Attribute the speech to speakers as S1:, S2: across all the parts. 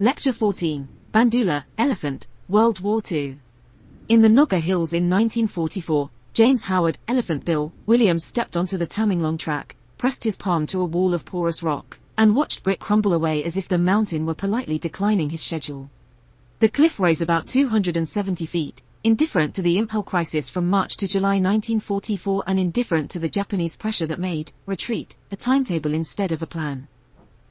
S1: Lecture 14, Bandoola, Elephant, World War II. In the Noga Hills in 1944, James Howard, Elephant Bill, Williams stepped onto the Tamenglong track, pressed his palm to a wall of porous rock, and watched brick crumble away as if the mountain were politely declining his schedule. The cliff rose about 270 feet, indifferent to the impel crisis from March to July 1944 and indifferent to the Japanese pressure that made retreat a timetable instead of a plan.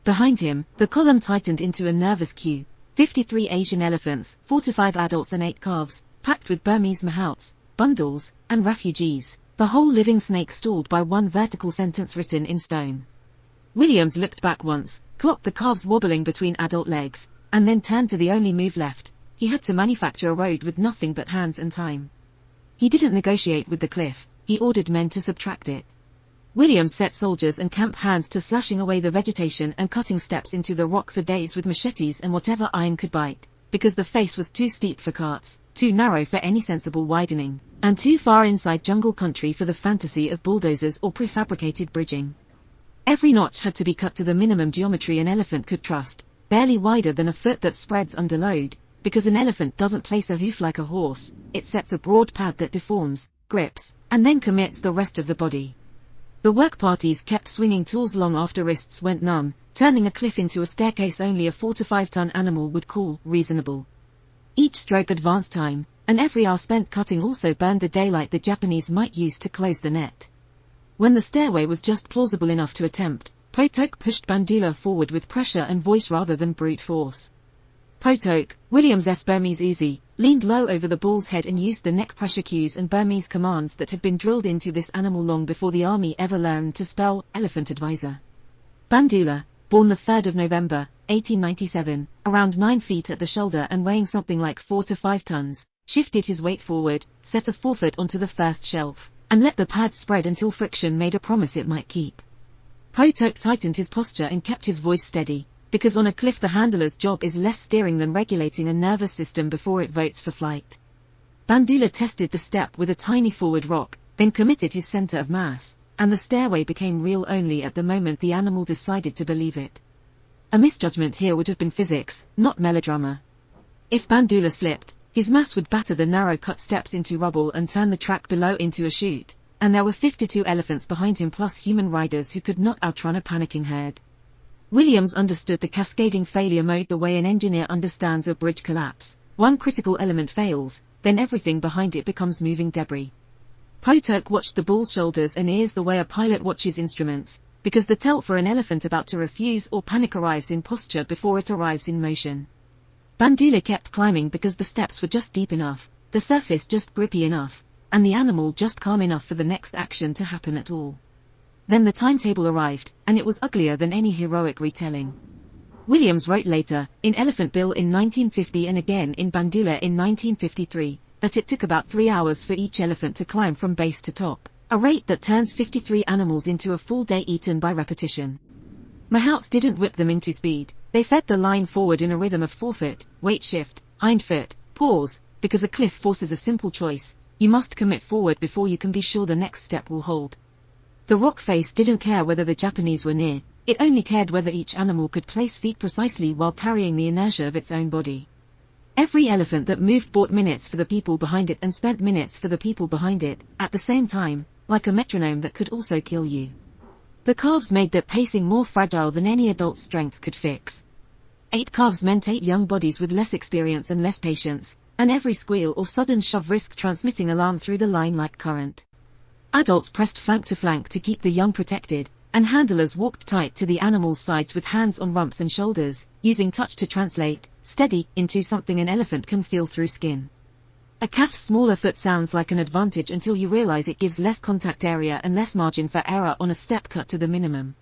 S1: Behind him, the column tightened into a nervous queue, 53 Asian elephants, 4 to 5 adults and 8 calves, packed with Burmese mahouts, bundles, and refugees, the whole living snake stalled by one vertical sentence written in stone. Williams looked back once, clocked the calves wobbling between adult legs, and then turned to the only move left. He had to manufacture a road with nothing but hands and time. He didn't negotiate with the cliff, he ordered men to subtract it. Williams set soldiers and camp hands to slashing away the vegetation and cutting steps into the rock for days with machetes and whatever iron could bite, because the face was too steep for carts, too narrow for any sensible widening, and too far inside jungle country for the fantasy of bulldozers or prefabricated bridging. Every notch had to be cut to the minimum geometry an elephant could trust, barely wider than a foot that spreads under load, because an elephant doesn't place a hoof like a horse, it sets a broad pad that deforms, grips, and then commits the rest of the body. The work parties kept swinging tools long after wrists went numb, turning a cliff into a staircase only a 4 to 5 ton animal would call reasonable. Each stroke advanced time, and every hour spent cutting also burned the daylight the Japanese might use to close the net. When the stairway was just plausible enough to attempt, Potok pushed Bandoola forward with pressure and voice rather than brute force. Potok, Williams' Burmese Uzi, leaned low over the bull's head and used the neck pressure cues and Burmese commands that had been drilled into this animal long before the army ever learned to spell elephant advisor. Bandoola, born the 3rd of November, 1897, around 9 feet at the shoulder and weighing something like 4 to 5 tons, shifted his weight forward, set a forefoot onto the first shelf, and let the pad spread until friction made a promise it might keep. Potok tightened his posture and kept his voice steady, because on a cliff the handler's job is less steering than regulating a nervous system before it votes for flight. Bandoola tested the step with a tiny forward rock, then committed his center of mass, and the stairway became real only at the moment the animal decided to believe it. A misjudgment here would have been physics, not melodrama. If Bandoola slipped, his mass would batter the narrow-cut steps into rubble and turn the track below into a chute, and there were 52 elephants behind him plus human riders who could not outrun a panicking herd. Williams understood the cascading failure mode the way an engineer understands a bridge collapse. One critical element fails, then everything behind it becomes moving debris. Potok watched the bull's shoulders and ears the way a pilot watches instruments, because the tell for an elephant about to refuse or panic arrives in posture before it arrives in motion. Bandoola kept climbing because the steps were just deep enough, the surface just grippy enough, and the animal just calm enough for the next action to happen at all. Then the timetable arrived, and it was uglier than any heroic retelling. Williams wrote later, in Elephant Bill in 1950 and again in Bandoola in 1953, that it took about 3 hours for each elephant to climb from base to top, a rate that turns 53 animals into a full day eaten by repetition. Mahouts didn't whip them into speed, they fed the line forward in a rhythm of forefoot, weight shift, hind foot, pause, because a cliff forces a simple choice, you must commit forward before you can be sure the next step will hold. The rock face didn't care whether the Japanese were near, it only cared whether each animal could place feet precisely while carrying the inertia of its own body. Every elephant that moved bought minutes for the people behind it and spent minutes for the people behind it, at the same time, like a metronome that could also kill you. The calves made that pacing more fragile than any adult's strength could fix. 8 calves meant 8 young bodies with less experience and less patience, and every squeal or sudden shove risked transmitting alarm through the line like current. Adults pressed flank to flank to keep the young protected, and handlers walked tight to the animal's sides with hands on rumps and shoulders, using touch to translate, steady, into something an elephant can feel through skin. A calf's smaller foot sounds like an advantage until you realize it gives less contact area and less margin for error on a step cut to the minimum.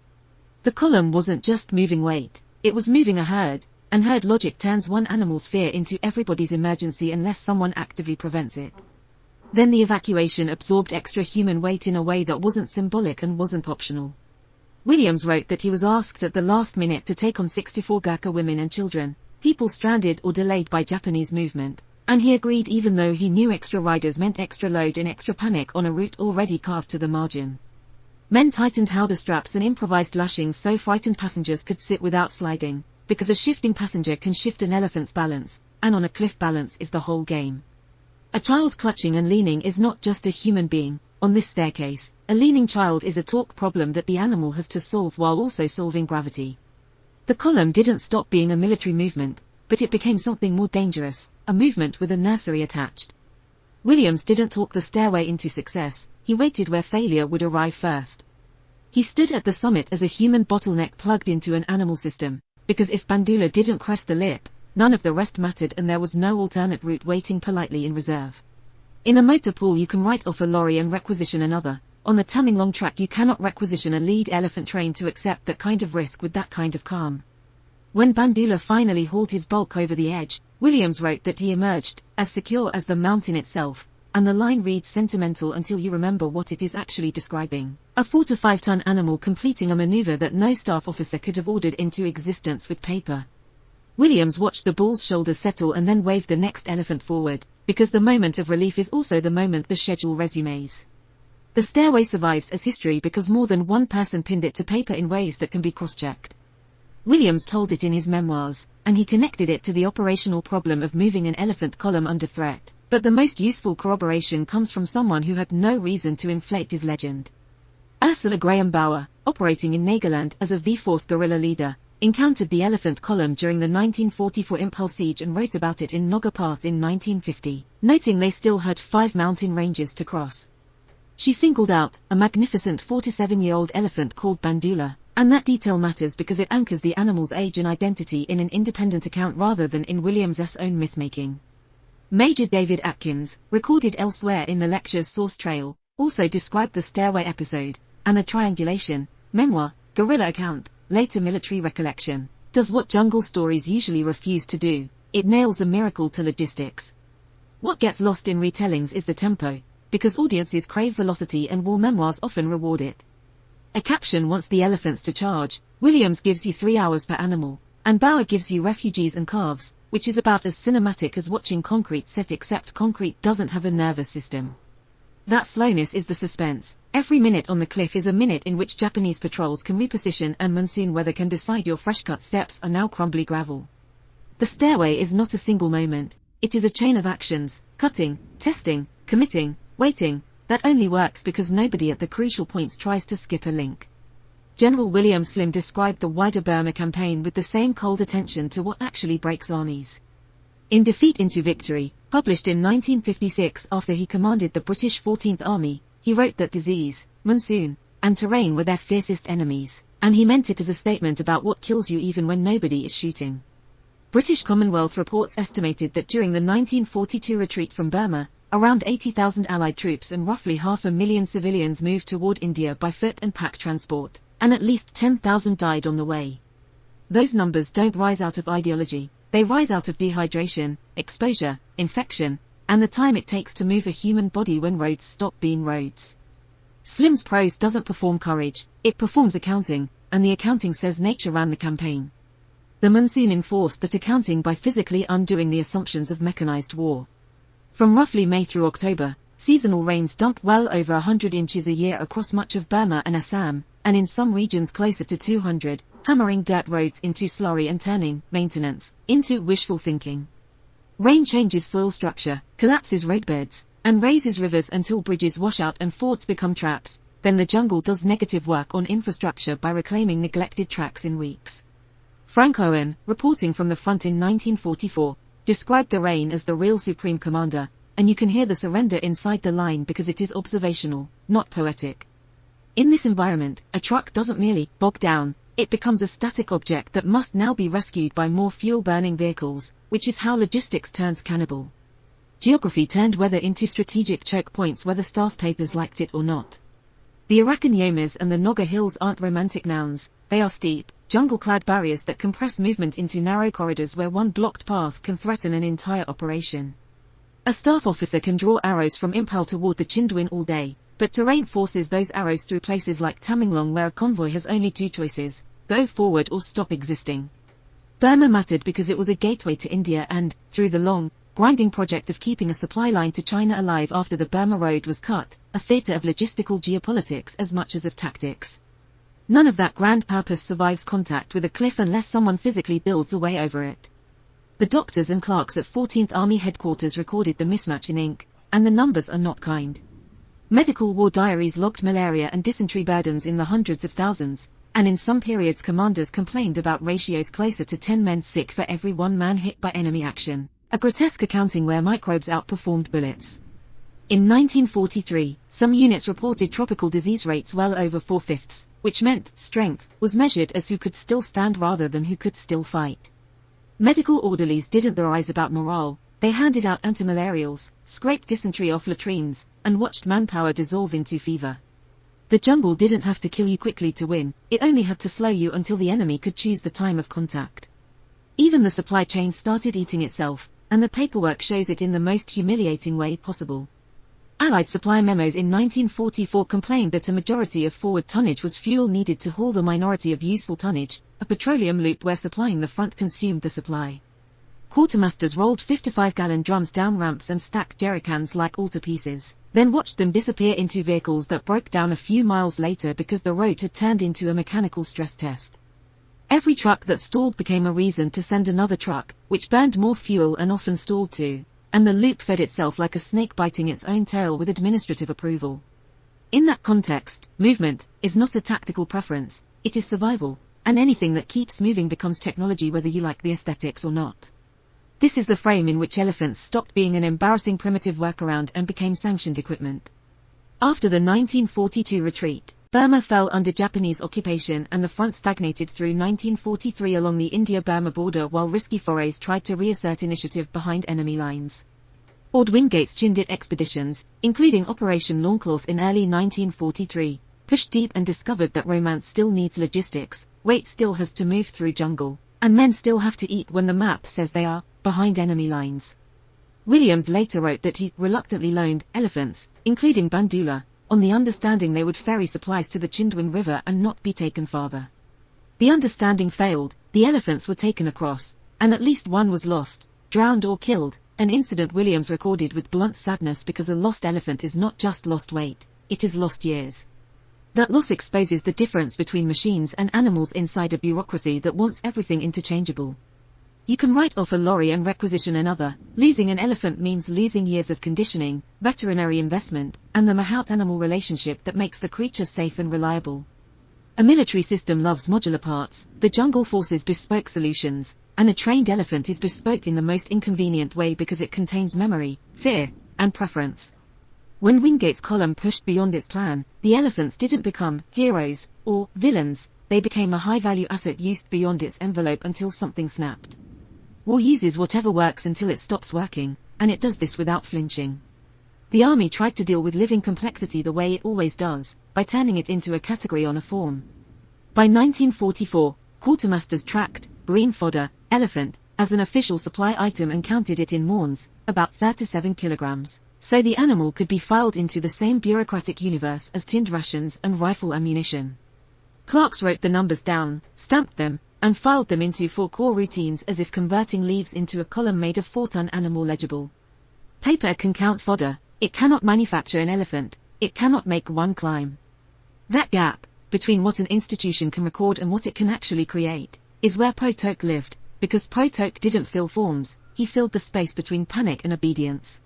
S1: The column wasn't just moving weight, it was moving a herd, and herd logic turns one animal's fear into everybody's emergency unless someone actively prevents it. Then the evacuation absorbed extra human weight in a way that wasn't symbolic and wasn't optional. Williams wrote that he was asked at the last minute to take on 64 Gurkha women and children, people stranded or delayed by Japanese movement, and he agreed even though he knew extra riders meant extra load and extra panic on a route already carved to the margin. Men tightened howdah straps and improvised lashings so frightened passengers could sit without sliding, because a shifting passenger can shift an elephant's balance, and on a cliff balance is the whole game. A child clutching and leaning is not just a human being. On this staircase, a leaning child is a torque problem that the animal has to solve while also solving gravity. The column didn't stop being a military movement, but it became something more dangerous, a movement with a nursery attached. Williams didn't talk the stairway into success, he waited where failure would arrive first. He stood at the summit as a human bottleneck plugged into an animal system, because if Bandoola didn't crest the lip, none of the rest mattered and there was no alternate route waiting politely in reserve. In a motor pool you can write off a lorry and requisition another. On the Taminglang track you cannot requisition a lead elephant train to accept that kind of risk with that kind of calm. When Bandoola finally hauled his bulk over the edge, Williams wrote that he emerged, as secure as the mountain itself, and the line reads sentimental until you remember what it is actually describing. A 4 to 5 ton animal completing a maneuver that no staff officer could have ordered into existence with paper. Williams watched the bull's shoulders settle and then waved the next elephant forward, because the moment of relief is also the moment the schedule resumes. The stairway survives as history because more than one person pinned it to paper in ways that can be cross-checked. Williams told it in his memoirs, and he connected it to the operational problem of moving an elephant column under threat, but the most useful corroboration comes from someone who had no reason to inflate his legend. Ursula Graham Bauer, operating in Nagaland as a V-Force guerrilla leader, encountered the elephant column during the 1944 Impulse siege and wrote about it in Noga Path in 1950, noting they still had 5 mountain ranges to cross. She singled out a magnificent 47-year-old elephant called Bandoola, and that detail matters because it anchors the animal's age and identity in an independent account rather than in Williams's own myth-making. Major David Atkins, recorded elsewhere in the lecture's source trail, also described the stairway episode, and the triangulation, memoir, guerrilla account, later military recollection, does what jungle stories usually refuse to do: it nails a miracle to logistics. What gets lost in retellings is the tempo, because audiences crave velocity and war memoirs often reward it. A caption wants the elephants to charge, Williams gives you 3 hours per animal, and Bauer gives you refugees and calves, which is about as cinematic as watching concrete set, except concrete doesn't have a nervous system. That slowness is the suspense. Every minute on the cliff is a minute in which Japanese patrols can reposition and monsoon weather can decide your fresh-cut steps are now crumbly gravel. The stairway is not a single moment, it is a chain of actions, cutting, testing, committing, waiting, that only works because nobody at the crucial points tries to skip a link. General William Slim described the wider Burma campaign with the same cold attention to what actually breaks armies. In Defeat into Victory, published in 1956 after he commanded the British 14th Army, he wrote that disease, monsoon, and terrain were their fiercest enemies, and he meant it as a statement about what kills you even when nobody is shooting. British Commonwealth reports estimated that during the 1942 retreat from Burma, around 80,000 Allied troops and roughly 500,000 civilians moved toward India by foot and pack transport, and at least 10,000 died on the way. Those numbers don't rise out of ideology, they rise out of dehydration, exposure, infection, and the time it takes to move a human body when roads stop being roads. Slim's prose doesn't perform courage, it performs accounting, and the accounting says nature ran the campaign. The monsoon enforced that accounting by physically undoing the assumptions of mechanized war. From roughly May through October, seasonal rains dump well over 100 inches a year across much of Burma and Assam, and in some regions closer to 200, hammering dirt roads into slurry and turning maintenance into wishful thinking. Rain changes soil structure, collapses roadbeds, and raises rivers until bridges wash out and fords become traps. Then the jungle does negative work on infrastructure by reclaiming neglected tracks in weeks. Frank Owen, reporting from the front in 1944, described the rain as the real supreme commander, and you can hear the surrender inside the line because it is observational, not poetic. In this environment, a truck doesn't merely bog down, it becomes a static object that must now be rescued by more fuel-burning vehicles, which is how logistics turns cannibal. Geography turned weather into strategic choke points whether staff papers liked it or not. The Arakan Yomas and the Noga Hills aren't romantic nouns, they are steep, jungle-clad barriers that compress movement into narrow corridors where one blocked path can threaten an entire operation. A staff officer can draw arrows from Impel toward the Chindwin all day, but terrain forces those arrows through places like Taminglang where a convoy has only 2 choices, go forward or stop existing. Burma mattered because it was a gateway to India and, through the long, grinding project of keeping a supply line to China alive after the Burma Road was cut, a theatre of logistical geopolitics as much as of tactics. None of that grand purpose survives contact with a cliff unless someone physically builds a way over it. The doctors and clerks at 14th Army Headquarters recorded the mismatch in ink, and the numbers are not kind. Medical war diaries logged malaria and dysentery burdens in the hundreds of thousands, and in some periods commanders complained about ratios closer to 10 men sick for every 1 man hit by enemy action, a grotesque accounting where microbes outperformed bullets. In 1943, some units reported tropical disease rates well over 4/5, which meant strength was measured as who could still stand rather than who could still fight. Medical orderlies didn't theorize about morale, they handed out antimalarials, scraped dysentery off latrines, and watched manpower dissolve into fever. The jungle didn't have to kill you quickly to win, it only had to slow you until the enemy could choose the time of contact. Even the supply chain started eating itself, and the paperwork shows it in the most humiliating way possible. Allied supply memos in 1944 complained that a majority of forward tonnage was fuel needed to haul the minority of useful tonnage, a petroleum loop where supplying the front consumed the supply. Quartermasters rolled 55-gallon drums down ramps and stacked jerrycans like altarpieces, then watched them disappear into vehicles that broke down a few miles later because the road had turned into a mechanical stress test. Every truck that stalled became a reason to send another truck, which burned more fuel and often stalled too, and the loop fed itself like a snake biting its own tail with administrative approval. In that context, movement is not a tactical preference, it is survival, and anything that keeps moving becomes technology whether you like the aesthetics or not. This is the frame in which elephants stopped being an embarrassing primitive workaround and became sanctioned equipment. After the 1942 retreat, Burma fell under Japanese occupation and the front stagnated through 1943 along the India-Burma border while risky forays tried to reassert initiative behind enemy lines. Ord Wingate's Chindit expeditions, including Operation Longcloth in early 1943, pushed deep and discovered that romance still needs logistics, weight still has to move through jungle, and men still have to eat when the map says they are behind enemy lines. Williams later wrote that he reluctantly loaned elephants, including Bandoola, on the understanding they would ferry supplies to the Chindwin River and not be taken farther. The understanding failed, the elephants were taken across, and at least one was lost, drowned or killed, an incident Williams recorded with blunt sadness because a lost elephant is not just lost weight, it is lost years. That loss exposes the difference between machines and animals inside a bureaucracy that wants everything interchangeable. You can write off a lorry and requisition another. Losing an elephant means losing years of conditioning, veterinary investment, and the mahout-animal relationship that makes the creature safe and reliable. A military system loves modular parts, the jungle forces bespoke solutions, and a trained elephant is bespoke in the most inconvenient way because it contains memory, fear, and preference. When Wingate's column pushed beyond its plan, the elephants didn't become heroes or villains, they became a high-value asset used beyond its envelope until something snapped. War uses whatever works until it stops working, and it does this without flinching. The army tried to deal with living complexity the way it always does, by turning it into a category on a form. By 1944, quartermasters tracked green fodder, elephant, as an official supply item and counted it in maunds, about 37 kilograms, so the animal could be filed into the same bureaucratic universe as tinned rations and rifle ammunition. Clerks wrote the numbers down, stamped them, and filed them into 4 core routines as if converting leaves into a column made of 4-ton animal legible. Paper can count fodder, it cannot manufacture an elephant, it cannot make one climb. That gap, between what an institution can record and what it can actually create, is where Potok lived, because Potok didn't fill forms, he filled the space between panic and obedience.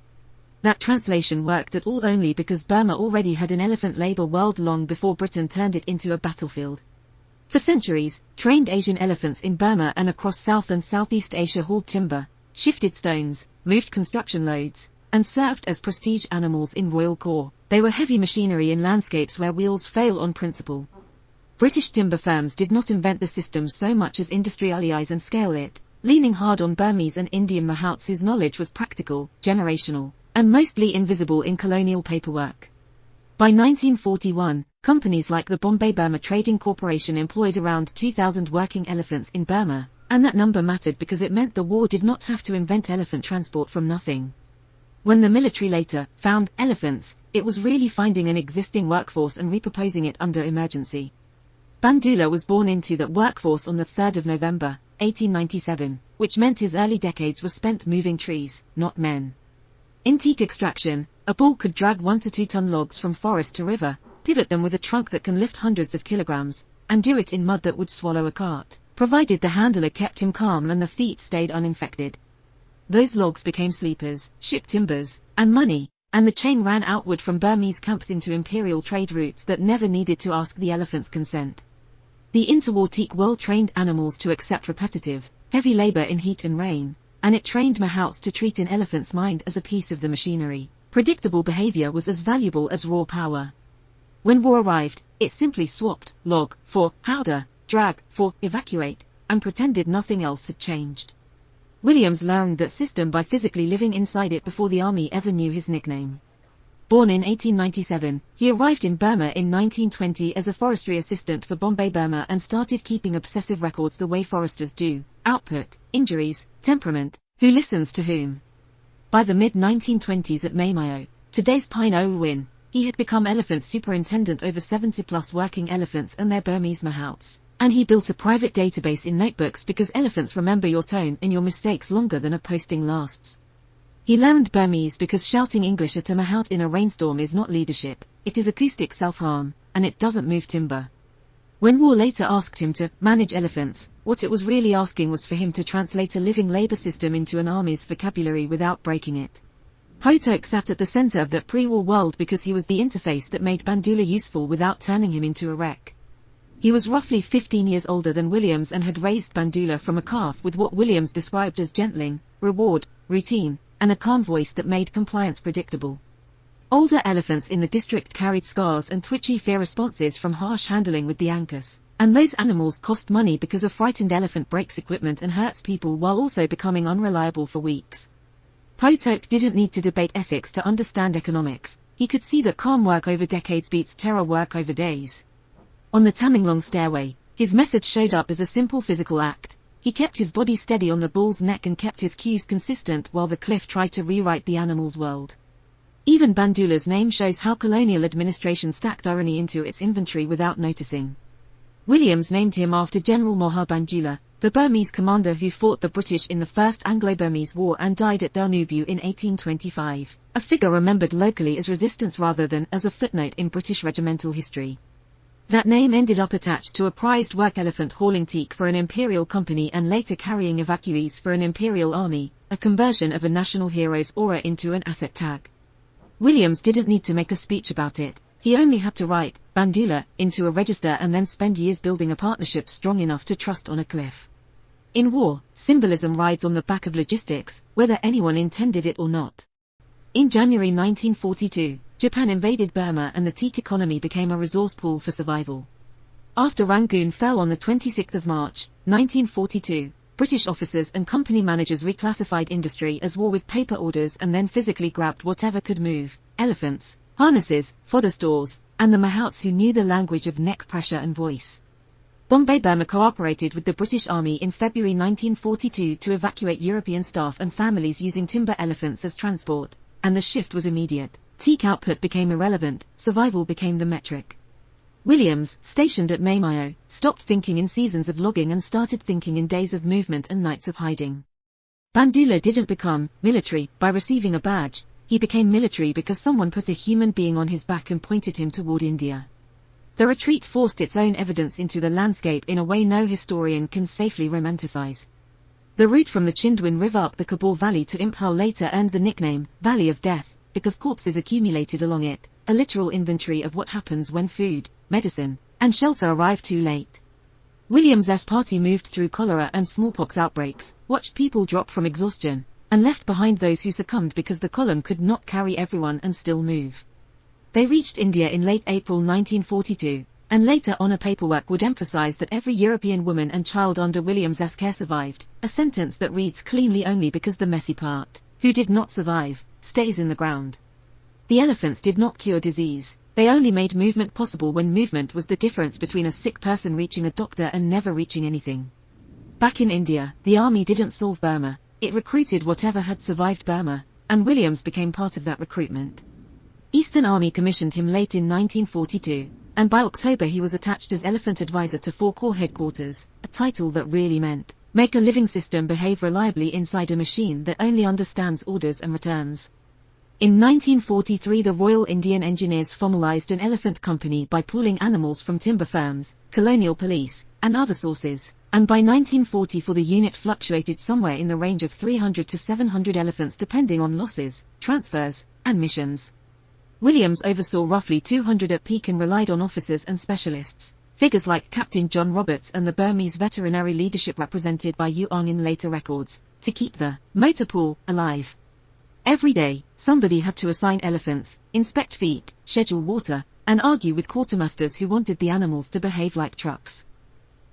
S1: That translation worked at all only because Burma already had an elephant labor world long before Britain turned it into a battlefield. For centuries, trained Asian elephants in Burma and across South and Southeast Asia hauled timber, shifted stones, moved construction loads, and served as prestige animals in royal corps. They were heavy machinery in landscapes where wheels fail on principle. British timber firms did not invent the system so much as industrialize and scale it, leaning hard on Burmese and Indian mahouts whose knowledge was practical, generational, and mostly invisible in colonial paperwork. By 1941, companies like the Bombay-Burma Trading Corporation employed around 2,000 working elephants in Burma, and that number mattered because it meant the war did not have to invent elephant transport from nothing. When the military later found elephants, it was really finding an existing workforce and repurposing it under emergency. Bandoola was born into that workforce on the 3rd of November, 1897, which meant his early decades were spent moving trees, not men. In teak extraction, a bull could drag 1 to 2 ton logs from forest to river, pivot them with a trunk that can lift hundreds of kilograms, and do it in mud that would swallow a cart, provided the handler kept him calm and the feet stayed uninfected. Those logs became sleepers, ship timbers, and money, and the chain ran outward from Burmese camps into imperial trade routes that never needed to ask the elephant's consent. The interwar teak well-trained animals to accept repetitive, heavy labor in heat and rain, and it trained mahouts to treat an elephant's mind as a piece of the machinery. Predictable behavior was as valuable as raw power. When war arrived, it simply swapped log for powder, drag for evacuate, and pretended nothing else had changed. Williams learned that system by physically living inside it before the army ever knew his nickname. Born in 1897, he arrived in Burma in 1920 as a forestry assistant for Bombay, Burma, and started keeping obsessive records the way foresters do: output, injuries, temperament, who listens to whom. By the mid-1920s at Maymayo, today's Pine Ol Win, he had become elephant superintendent over 70-plus working elephants and their Burmese mahouts, and he built a private database in notebooks because elephants remember your tone and your mistakes longer than a posting lasts. He learned Burmese because shouting English at a mahout in a rainstorm is not leadership, it is acoustic self-harm, and it doesn't move timber. When war later asked him to manage elephants, what it was really asking was for him to translate a living labor system into an army's vocabulary without breaking it. Potok sat at the center of that pre-war world because he was the interface that made Bandoola useful without turning him into a wreck. He was roughly 15 years older than Williams and had raised Bandoola from a calf with what Williams described as gentling, reward, routine, and a calm voice that made compliance predictable. Older elephants in the district carried scars and twitchy fear responses from harsh handling with the ankus, and those animals cost money because a frightened elephant breaks equipment and hurts people while also becoming unreliable for weeks. Potok didn't need to debate ethics to understand economics. He could see that calm work over decades beats terror work over days. On the Tamenglong stairway, his method showed up as a simple physical act. He kept his body steady on the bull's neck and kept his cues consistent while the cliff tried to rewrite the animal's world. Even Bandoola's name shows how colonial administration stacked irony into its inventory without noticing. Williams named him after General Mohar Bandoola, the Burmese commander who fought the British in the First Anglo-Burmese War and died at Danubu in 1825, a figure remembered locally as resistance rather than as a footnote in British regimental history. That name ended up attached to a prized work elephant hauling teak for an imperial company and later carrying evacuees for an imperial army, a conversion of a national hero's aura into an asset tag. Williams didn't need to make a speech about it. He only had to write Bandoola into a register and then spend years building a partnership strong enough to trust on a cliff. In war, symbolism rides on the back of logistics, whether anyone intended it or not. In January 1942, Japan invaded Burma and the teak economy became a resource pool for survival. After Rangoon fell on the 26th of March, 1942, British officers and company managers reclassified industry as war with paper orders and then physically grabbed whatever could move: elephants, harnesses, fodder stores, and the mahouts who knew the language of neck pressure and voice. Bombay, Burma cooperated with the British Army in February 1942 to evacuate European staff and families using timber elephants as transport, and the shift was immediate. Teak output became irrelevant, survival became the metric. Williams, stationed at Maymayo, stopped thinking in seasons of logging and started thinking in days of movement and nights of hiding. Bandoola didn't become military by receiving a badge, he became military because someone put a human being on his back and pointed him toward India. The retreat forced its own evidence into the landscape in a way no historian can safely romanticize. The route from the Chindwin River up the Kabul Valley to Imphal later earned the nickname Valley of Death, because corpses accumulated along it, a literal inventory of what happens when food, medicine, and shelter arrive too late. Williams' party moved through cholera and smallpox outbreaks, watched people drop from exhaustion, and left behind those who succumbed because the column could not carry everyone and still move. They reached India in late April 1942, and later on paperwork would emphasize that every European woman and child under Williams' care survived, a sentence that reads cleanly only because the messy part, who did not survive, stays in the ground. The elephants did not cure disease, they only made movement possible when movement was the difference between a sick person reaching a doctor and never reaching anything. Back in India, the army didn't solve Burma, it recruited whatever had survived Burma, and Williams became part of that recruitment. Eastern Army commissioned him late in 1942, and by October he was attached as Elephant Advisor to 4 Corps headquarters, a title that really meant, make a living system behave reliably inside a machine that only understands orders and returns. In 1943 the Royal Indian Engineers formalized an elephant company by pooling animals from timber firms, colonial police, and other sources, and by 1944 the unit fluctuated somewhere in the range of 300 to 700 elephants depending on losses, transfers, and missions. Williams oversaw roughly 200 at peak and relied on officers and specialists, figures like Captain John Roberts and the Burmese veterinary leadership represented by Yuong in later records, to keep the motor pool alive. Every day, somebody had to assign elephants, inspect feed, schedule water, and argue with quartermasters who wanted the animals to behave like trucks.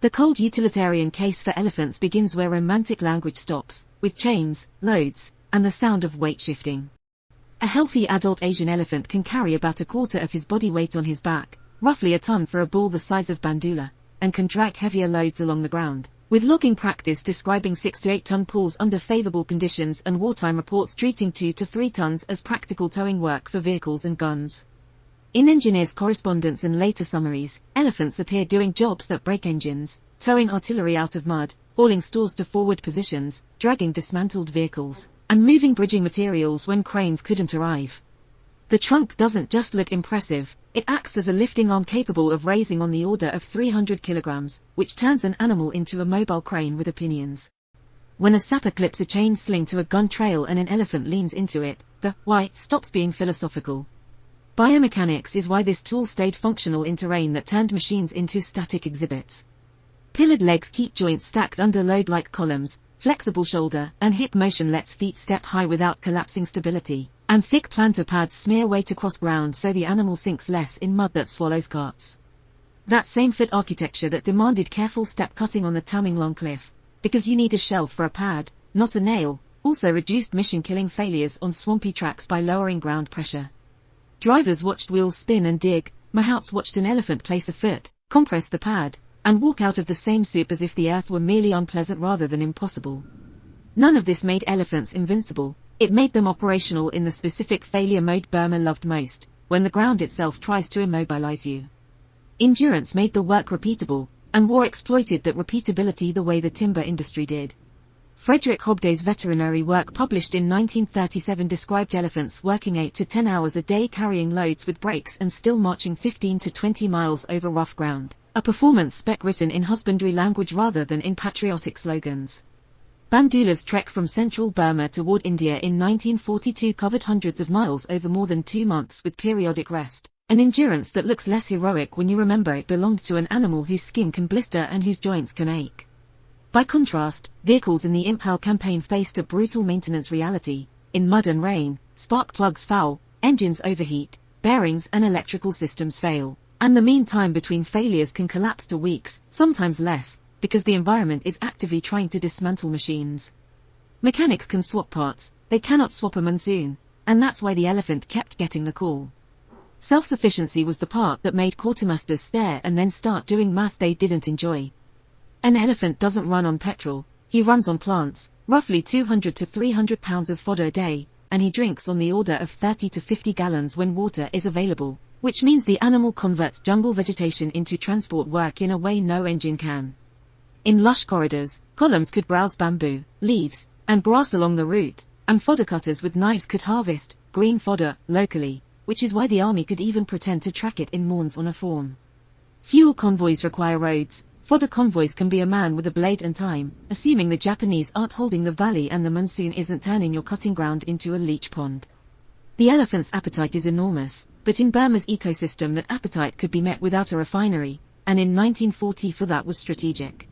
S1: The cold utilitarian case for elephants begins where romantic language stops, with chains, loads, and the sound of weight shifting. A healthy adult Asian elephant can carry about a quarter of his body weight on his back, roughly a ton for a bull the size of Bandoola, and can drag heavier loads along the ground, with logging practice describing 6 to 8 ton pulls under favorable conditions and wartime reports treating 2 to 3 tons as practical towing work for vehicles and guns. In engineers' correspondence and later summaries, elephants appear doing jobs that break engines, towing artillery out of mud, hauling stores to forward positions, dragging dismantled vehicles, and moving bridging materials when cranes couldn't arrive. The trunk doesn't just look impressive, it acts as a lifting arm capable of raising on the order of 300 kilograms, which turns an animal into a mobile crane with opinions. When a sapper clips a chain sling to a gun trail and an elephant leans into it, the why stops being philosophical. Biomechanics is why this tool stayed functional in terrain that turned machines into static exhibits. Pillared legs keep joints stacked under load like columns, flexible shoulder and hip motion lets feet step high without collapsing stability, and thick plantar pads smear weight across ground so the animal sinks less in mud that swallows carts. That same foot architecture that demanded careful step cutting on the Tamenglong cliff, because you need a shelf for a pad, not a nail, also reduced mission-killing failures on swampy tracks by lowering ground pressure. Drivers watched wheels spin and dig, mahouts watched an elephant place a foot, compress the pad, and walk out of the same soup as if the earth were merely unpleasant rather than impossible. None of this made elephants invincible, it made them operational in the specific failure mode Burma loved most, when the ground itself tries to immobilize you. Endurance made the work repeatable, and war exploited that repeatability the way the timber industry did. Frederick Hobday's veterinary work published in 1937 described elephants working 8 to 10 hours a day carrying loads with breaks and still marching 15 to 20 miles over rough ground, a performance spec written in husbandry language rather than in patriotic slogans. Bandoola's trek from central Burma toward India in 1942 covered hundreds of miles over more than 2 months with periodic rest, an endurance that looks less heroic when you remember it belonged to an animal whose skin can blister and whose joints can ache. By contrast, vehicles in the Impel campaign faced a brutal maintenance reality. In mud and rain, spark plugs foul, engines overheat, bearings and electrical systems fail, and the mean time between failures can collapse to weeks, sometimes less, because the environment is actively trying to dismantle machines. Mechanics can swap parts, they cannot swap a monsoon, and that's why the elephant kept getting the call. Self-sufficiency was the part that made quartermasters stare and then start doing math they didn't enjoy. An elephant doesn't run on petrol, he runs on plants, roughly 200 to 300 pounds of fodder a day, and he drinks on the order of 30 to 50 gallons when water is available, which means the animal converts jungle vegetation into transport work in a way no engine can. In lush corridors, columns could browse bamboo, leaves, and grass along the route, and fodder cutters with knives could harvest green fodder locally, which is why the army could even pretend to track it in mourns on a form. Fuel convoys require roads. Fodder convoys can be a man with a blade and time, assuming the Japanese aren't holding the valley and the monsoon isn't turning your cutting ground into a leech pond. The elephant's appetite is enormous, but in Burma's ecosystem that appetite could be met without a refinery, and in 1940 for that was strategic.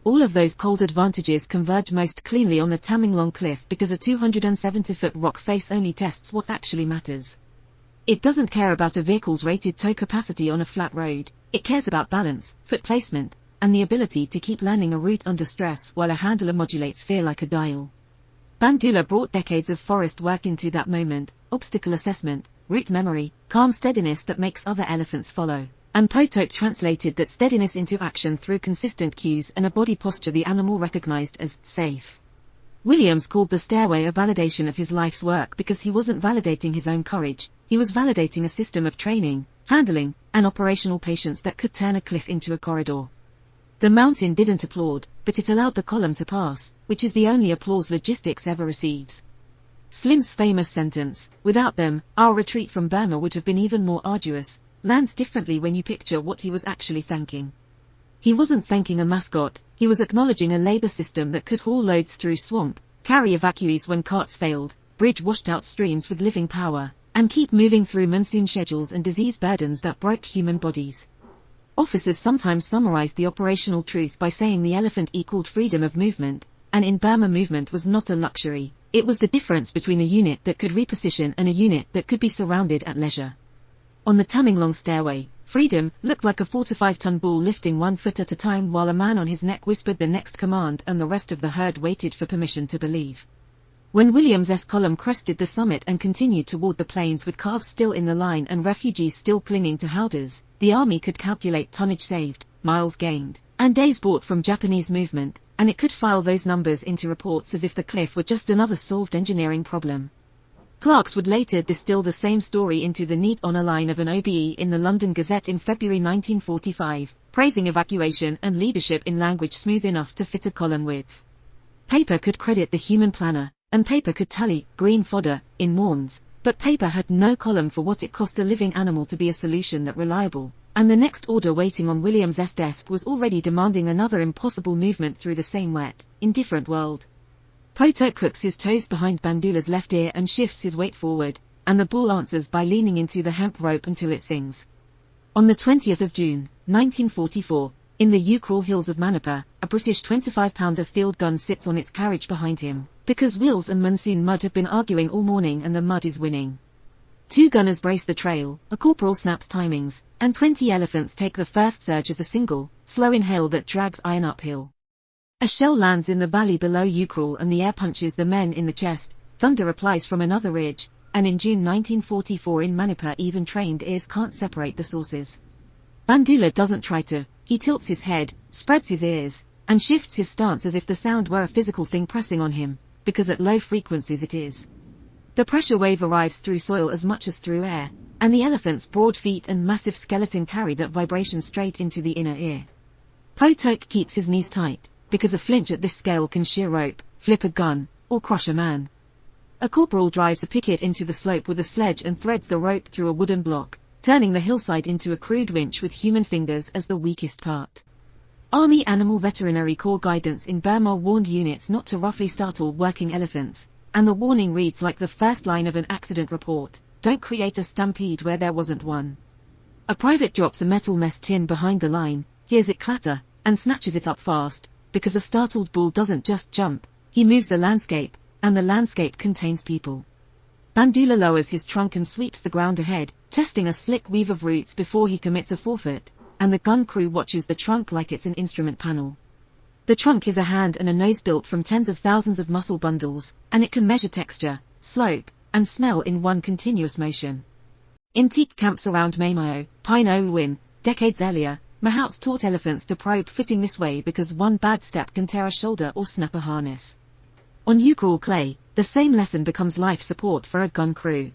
S1: All of those cold advantages converge most cleanly on the Tamenglong cliff because a 270-foot rock face only tests what actually matters. It doesn't care about a vehicle's rated tow capacity on a flat road, it cares about balance, foot placement, and the ability to keep learning a route under stress while a handler modulates fear like a dial. Bandoola brought decades of forest work into that moment, obstacle assessment, route memory, calm steadiness that makes other elephants follow, and Potok translated that steadiness into action through consistent cues and a body posture the animal recognized as safe. Williams called the stairway a validation of his life's work because he wasn't validating his own courage, he was validating a system of training, handling, and operational patience that could turn a cliff into a corridor. The mountain didn't applaud, but it allowed the column to pass, which is the only applause logistics ever receives. Slim's famous sentence, "Without them, our retreat from Burma would have been even more arduous," lands differently when you picture what he was actually thanking. He wasn't thanking a mascot, he was acknowledging a labor system that could haul loads through swamp, carry evacuees when carts failed, bridge washed-out streams with living power, and keep moving through monsoon schedules and disease burdens that broke human bodies. Officers sometimes summarized the operational truth by saying the elephant equaled freedom of movement, and in Burma movement was not a luxury, it was the difference between a unit that could reposition and a unit that could be surrounded at leisure. On the Tamenglong stairway, freedom looked like a 4 to 5 ton bull lifting 1 foot at a time while a man on his neck whispered the next command and the rest of the herd waited for permission to believe. When William's column crested the summit and continued toward the plains with calves still in the line and refugees still clinging to howdahs, the army could calculate tonnage saved, miles gained, and days bought from Japanese movement, and it could file those numbers into reports as if the cliff were just another solved engineering problem. Clarks would later distill the same story into the neat honor line of an OBE in the London Gazette in February 1945, praising evacuation and leadership in language smooth enough to fit a column width. Paper could credit the human planner, and paper could tally green fodder in Morns, but paper had no column for what it cost a living animal to be a solution that reliable, and the next order waiting on William's desk was already demanding another impossible movement through the same wet, indifferent world. Potok hooks his toes behind Bandoola's left ear and shifts his weight forward, and the bull answers by leaning into the hemp rope until it sings. On the 20th of June, 1944, in the Ukhrul hills of Manipur, a British 25-pounder field gun sits on its carriage behind him, because wheels and monsoon mud have been arguing all morning and the mud is winning. 2 gunners brace the trail, a corporal snaps timings, and 20 elephants take the first surge as a single, slow inhale that drags iron uphill. A shell lands in the valley below Ukhrul and the air punches the men in the chest, thunder replies from another ridge, and in June 1944 in Manipur even trained ears can't separate the sources. Bandoola doesn't try to, he tilts his head, spreads his ears, and shifts his stance as if the sound were a physical thing pressing on him, because at low frequencies it is. The pressure wave arrives through soil as much as through air, and the elephant's broad feet and massive skeleton carry that vibration straight into the inner ear. Potok keeps his knees tight, because a flinch at this scale can shear rope, flip a gun, or crush a man. A corporal drives a picket into the slope with a sledge and threads the rope through a wooden block, turning the hillside into a crude winch with human fingers as the weakest part. Army Animal Veterinary Corps guidance in Burma warned units not to roughly startle working elephants, and the warning reads like the first line of an accident report: don't create a stampede where there wasn't one. A private drops a metal mess tin behind the line, hears it clatter, and snatches it up fast, because a startled bull doesn't just jump, he moves a landscape, and the landscape contains people. Bandoola lowers his trunk and sweeps the ground ahead, testing a slick weave of roots before he commits a forefoot, and the gun crew watches the trunk like it's an instrument panel. The trunk is a hand and a nose built from tens of thousands of muscle bundles, and it can measure texture, slope, and smell in one continuous motion. In teak camps around Mamayo, Pine Win, decades earlier, Mahouts taught elephants to probe fitting this way because one bad step can tear a shoulder or snap a harness. On Ukhrul clay, the same lesson becomes life support for a gun crew.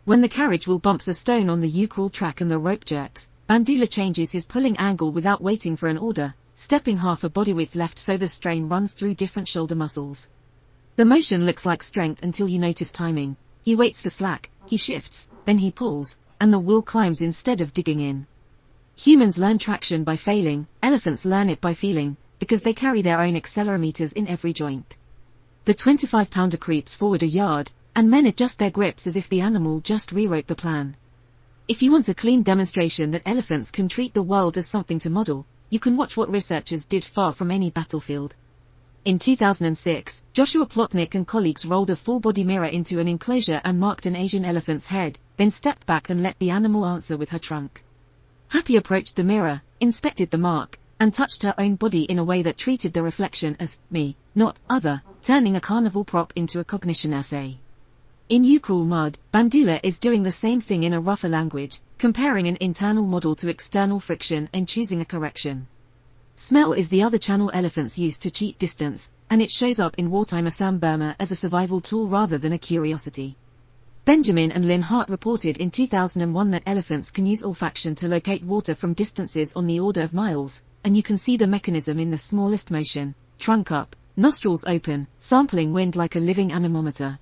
S1: When the carriage wheel bumps a stone on the Ukhrul track and the rope jerks, Bandoola changes his pulling angle without waiting for an order, stepping half a body width left so the strain runs through different shoulder muscles. The motion looks like strength until you notice timing. He waits for slack, he shifts, then he pulls, and the wheel climbs instead of digging in. Humans learn traction by failing, elephants learn it by feeling, because they carry their own accelerometers in every joint. The 25-pounder creeps forward a yard, and men adjust their grips as if the animal just rewrote the plan. If you want a clean demonstration that elephants can treat the world as something to model, you can watch what researchers did far from any battlefield. In 2006, Joshua Plotnick and colleagues rolled a full-body mirror into an enclosure and marked an Asian elephant's head, then stepped back and let the animal answer with her trunk. Happy approached the mirror, inspected the mark, and touched her own body in a way that treated the reflection as me, not other, turning a carnival prop into a cognition essay. In Ukhrul mud, Bandoola is doing the same thing in a rougher language, comparing an internal model to external friction and choosing a correction. Smell is the other channel elephants use to cheat distance, and it shows up in wartime Assam Burma as a survival tool rather than a curiosity. Benjamin and Lynn Hart reported in 2001 that elephants can use olfaction to locate water from distances on the order of miles, and you can see the mechanism in the smallest motion: trunk up, nostrils open, sampling wind like a living anemometer.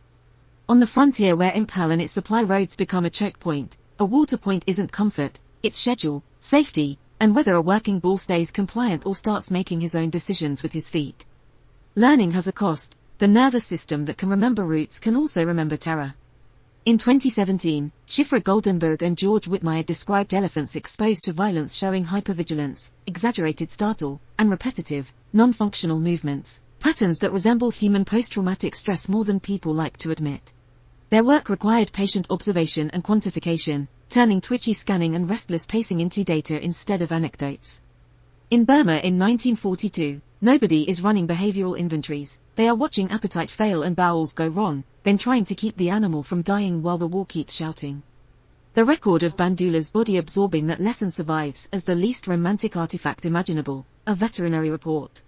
S1: On the frontier where impel and its supply roads become a choke point, a water point isn't comfort, it's schedule, safety, and whether a working bull stays compliant or starts making his own decisions with his feet. Learning has a cost. The nervous system that can remember routes can also remember terror. In 2017, Shifra Goldenberg and George Whitmire described elephants exposed to violence showing hypervigilance, exaggerated startle, and repetitive, non-functional movements, patterns that resemble human post-traumatic stress more than people like to admit. Their work required patient observation and quantification, turning twitchy scanning and restless pacing into data instead of anecdotes. In Burma in 1942, nobody is running behavioral inventories, they are watching appetite fail and bowels go wrong, then trying to keep the animal from dying while the war keeps shouting. The record of Bandoola's body absorbing that lesson survives as the least romantic artifact imaginable, a veterinary report.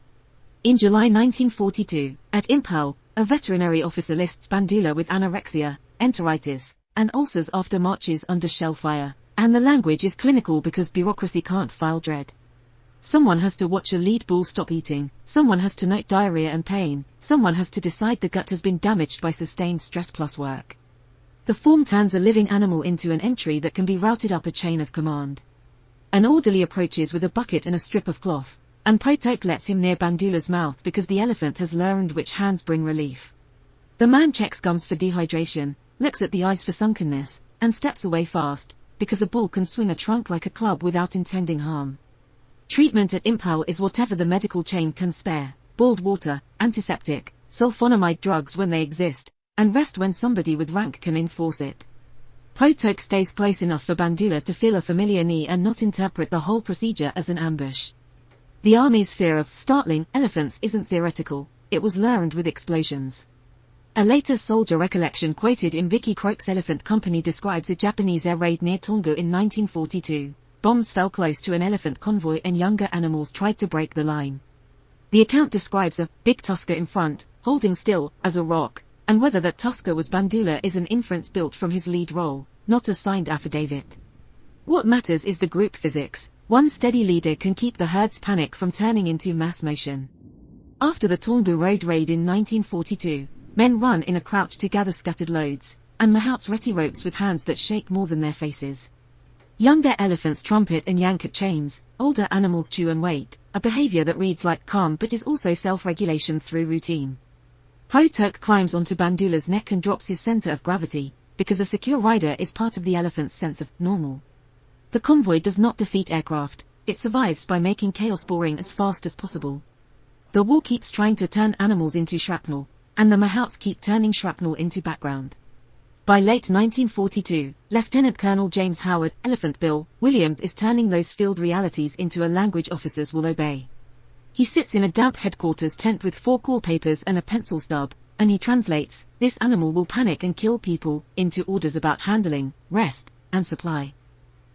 S1: In July 1942, at Impel, a veterinary officer lists Bandoola with anorexia, enteritis, and ulcers after marches under shell fire, and the language is clinical because bureaucracy can't file dread. Someone has to watch a lead bull stop eating, someone has to note diarrhea and pain, someone has to decide the gut has been damaged by sustained stress plus work. The form turns a living animal into an entry that can be routed up a chain of command. An orderly approaches with a bucket and a strip of cloth, and Potok lets him near Bandoola's mouth because the elephant has learned which hands bring relief. The man checks gums for dehydration, looks at the eyes for sunkenness, and steps away fast, because a bull can swing a trunk like a club without intending harm. Treatment at Impel is whatever the medical chain can spare: boiled water, antiseptic, sulfonamide drugs when they exist, and rest when somebody with rank can enforce it. Potok stays close enough for Bandoola to feel a familiar knee and not interpret the whole procedure as an ambush. The army's fear of startling elephants isn't theoretical, it was learned with explosions. A later soldier recollection quoted in Vicky Croke's Elephant Company describes a Japanese air raid near Tonga in 1942. Bombs fell close to an elephant convoy and younger animals tried to break the line. The account describes a big tusker in front, holding still as a rock, and whether that tusker was Bandoola is an inference built from his lead role, not a signed affidavit. What matters is the group physics. One steady leader can keep the herd's panic from turning into mass motion. After the Tongbu Road raid in 1942, men run in a crouch to gather scattered loads, and mahouts ready ropes with hands that shake more than their faces. Younger elephants trumpet and yank at chains, older animals chew and wait, a behavior that reads like calm but is also self-regulation through routine. Potok climbs onto Bandoola's neck and drops his center of gravity, because a secure rider is part of the elephant's sense of normal. The convoy does not defeat aircraft, it survives by making chaos boring as fast as possible. The war keeps trying to turn animals into shrapnel, and the mahouts keep turning shrapnel into background. By late 1942, Lieutenant Colonel James Howard, Elephant Bill, Williams is turning those field realities into a language officers will obey. He sits in a damp headquarters tent with 4 call papers and a pencil stub, and he translates, "This animal will panic and kill people," into orders about handling, rest, and supply.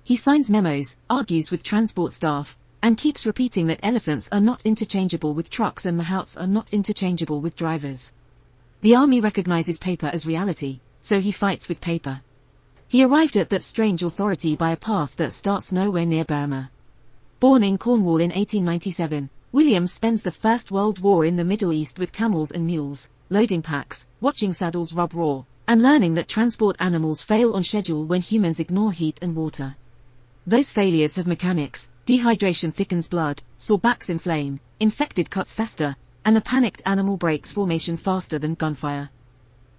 S1: He signs memos, argues with transport staff, and keeps repeating that elephants are not interchangeable with trucks and mahouts are not interchangeable with drivers. The army recognizes paper as reality, so he fights with paper. He arrived at that strange authority by a path that starts nowhere near Burma. Born in Cornwall in 1897, Williams spends the First World War in the Middle East with camels and mules, loading packs, watching saddles rub raw, and learning that transport animals fail on schedule when humans ignore heat and water. Those failures have mechanics: dehydration thickens blood, sore backs inflame, infected cuts fester, and a panicked animal breaks formation faster than gunfire.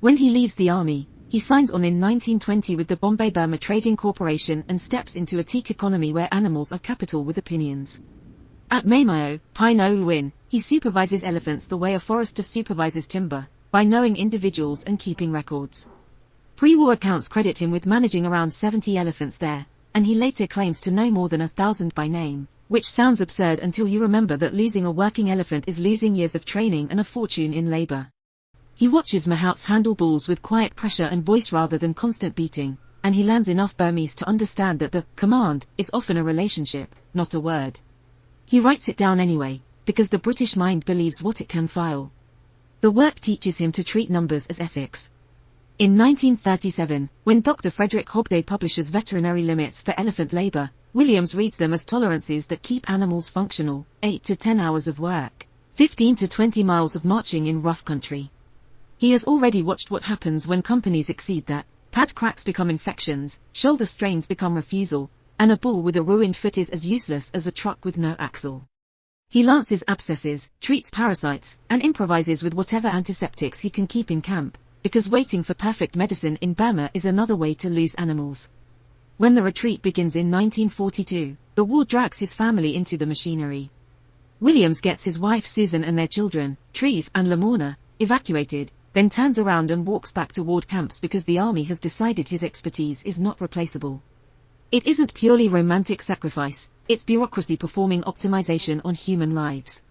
S1: When he leaves the army, he signs on in 1920 with the Bombay Burma Trading Corporation and steps into a teak economy where animals are capital with opinions. At Mamayo, Pine Win, he supervises elephants the way a forester supervises timber, by knowing individuals and keeping records. Pre-war accounts credit him with managing around 70 elephants there, and he later claims to know more than 1,000 by name, which sounds absurd until you remember that losing a working elephant is losing years of training and a fortune in labor. He watches mahouts handle bulls with quiet pressure and voice rather than constant beating, and he learns enough Burmese to understand that the command is often a relationship, not a word. He writes it down anyway, because the British mind believes what it can file. The work teaches him to treat numbers as ethics. In 1937, when Dr. Frederick Hobday publishes veterinary limits for elephant labor, Williams reads them as tolerances that keep animals functional: 8 to 10 hours of work, 15 to 20 miles of marching in rough country. He has already watched what happens when companies exceed that. Pad cracks become infections, shoulder strains become refusal, and a bull with a ruined foot is as useless as a truck with no axle. He lances abscesses, treats parasites, and improvises with whatever antiseptics he can keep in camp, because waiting for perfect medicine in Burma is another way to lose animals. When the retreat begins in 1942, the war drags his family into the machinery. Williams gets his wife Susan and their children, Treve and Lamorna, evacuated, then turns around and walks back toward camps because the army has decided his expertise is not replaceable. It isn't purely romantic sacrifice, it's bureaucracy performing optimization on human lives.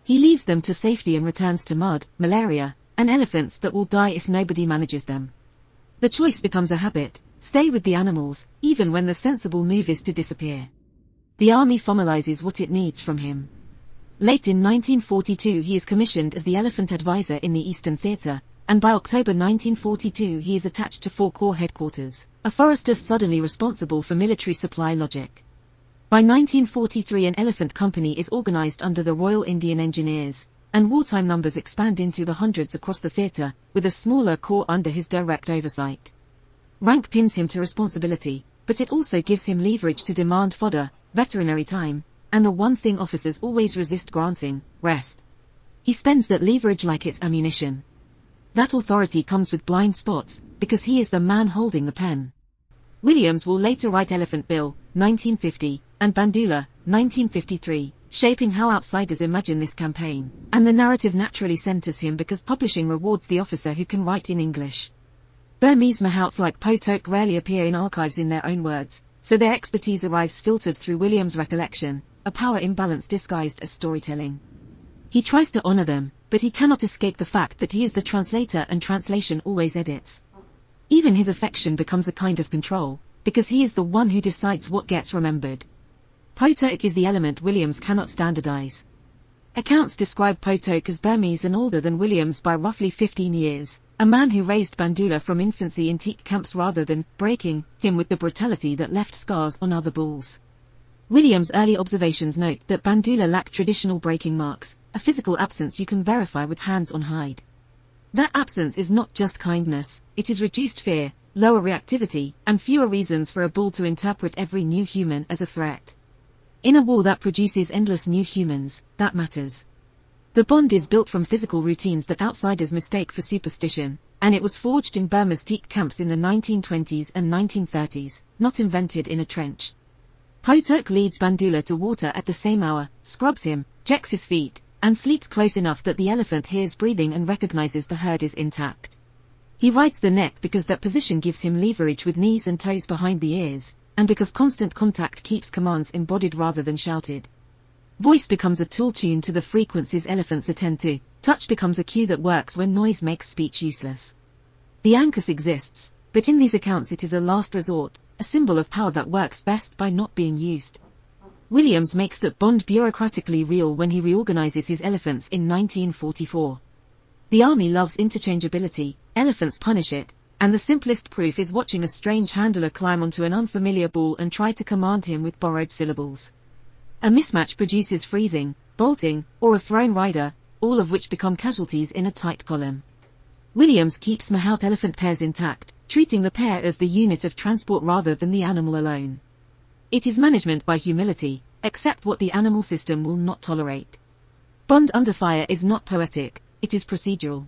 S1: He leaves them to safety and returns to mud, malaria, and elephants that will die if nobody manages them. The choice becomes a habit: stay with the animals, even when the sensible move is to disappear. The army formalizes what it needs from him. Late in 1942 he is commissioned as the Elephant Advisor in the Eastern Theater, and by October 1942 he is attached to 4 Corps headquarters, a forester suddenly responsible for military supply logic. By 1943 an elephant company is organized under the Royal Indian Engineers, and wartime numbers expand into the hundreds across the theater, with a smaller corps under his direct oversight. Rank pins him to responsibility, but it also gives him leverage to demand fodder, veterinary time, and the one thing officers always resist granting: rest. He spends that leverage like it's ammunition. That authority comes with blind spots, because he is the man holding the pen. Williams will later write Elephant Bill, 1950, and Bandoola, 1953, shaping how outsiders imagine this campaign, and the narrative naturally centers him because publishing rewards the officer who can write in English. Burmese mahouts like Potok rarely appear in archives in their own words, so their expertise arrives filtered through Williams' recollection, a power imbalance disguised as storytelling. He tries to honor them, but he cannot escape the fact that he is the translator and translation always edits. Even his affection becomes a kind of control, because he is the one who decides what gets remembered. Potok is the element Williams cannot standardize. Accounts describe Potok as Burmese and older than Williams by roughly 15 years, a man who raised Bandoola from infancy in teak camps rather than breaking him with the brutality that left scars on other bulls. Williams' early observations note that Bandoola lacked traditional breaking marks, a physical absence you can verify with hands on hide. That absence is not just kindness, it is reduced fear, lower reactivity, and fewer reasons for a bull to interpret every new human as a threat. In a war that produces endless new humans, that matters. The bond is built from physical routines that outsiders mistake for superstition, and it was forged in Burma's teak camps in the 1920s and 1930s, not invented in a trench. Potok leads Bandoola to water at the same hour, scrubs him, checks his feet, and sleeps close enough that the elephant hears breathing and recognizes the herd is intact. He rides the neck because that position gives him leverage with knees and toes behind the ears, and because constant contact keeps commands embodied rather than shouted. Voice becomes a tool tuned to the frequencies elephants attend to, touch becomes a cue that works when noise makes speech useless. The ankus exists, but in these accounts it is a last resort, a symbol of power that works best by not being used. Williams makes that bond bureaucratically real when he reorganizes his elephants in 1944. The army loves interchangeability, elephants punish it, and the simplest proof is watching a strange handler climb onto an unfamiliar bull and try to command him with borrowed syllables. A mismatch produces freezing, bolting, or a thrown rider, all of which become casualties in a tight column. Williams keeps mahout elephant pairs intact, treating the pair as the unit of transport rather than the animal alone. It is management by humility, accept what the animal system will not tolerate. Bond under fire is not poetic, it is procedural.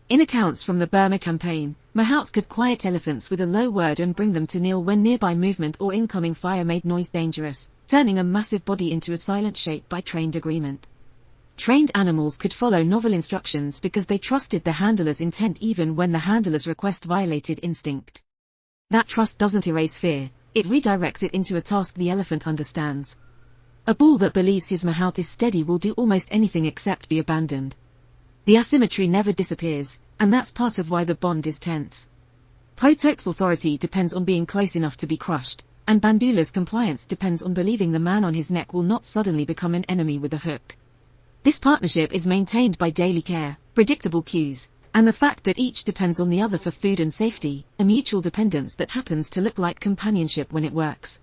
S1: In accounts from the Burma campaign, mahouts could quiet elephants with a low word and bring them to kneel when nearby movement or incoming fire made noise dangerous, turning a massive body into a silent shape by trained agreement. Trained animals could follow novel instructions because they trusted the handler's intent even when the handler's request violated instinct. That trust doesn't erase fear, it redirects it into a task the elephant understands. A bull that believes his mahout is steady will do almost anything except be abandoned. The asymmetry never disappears, and that's part of why the bond is tense. Potok's authority depends on being close enough to be crushed, and Bandoola's compliance depends on believing the man on his neck will not suddenly become an enemy with a hook. This partnership is maintained by daily care, predictable cues, and the fact that each depends on the other for food and safety, a mutual dependence that happens to look like companionship when it works.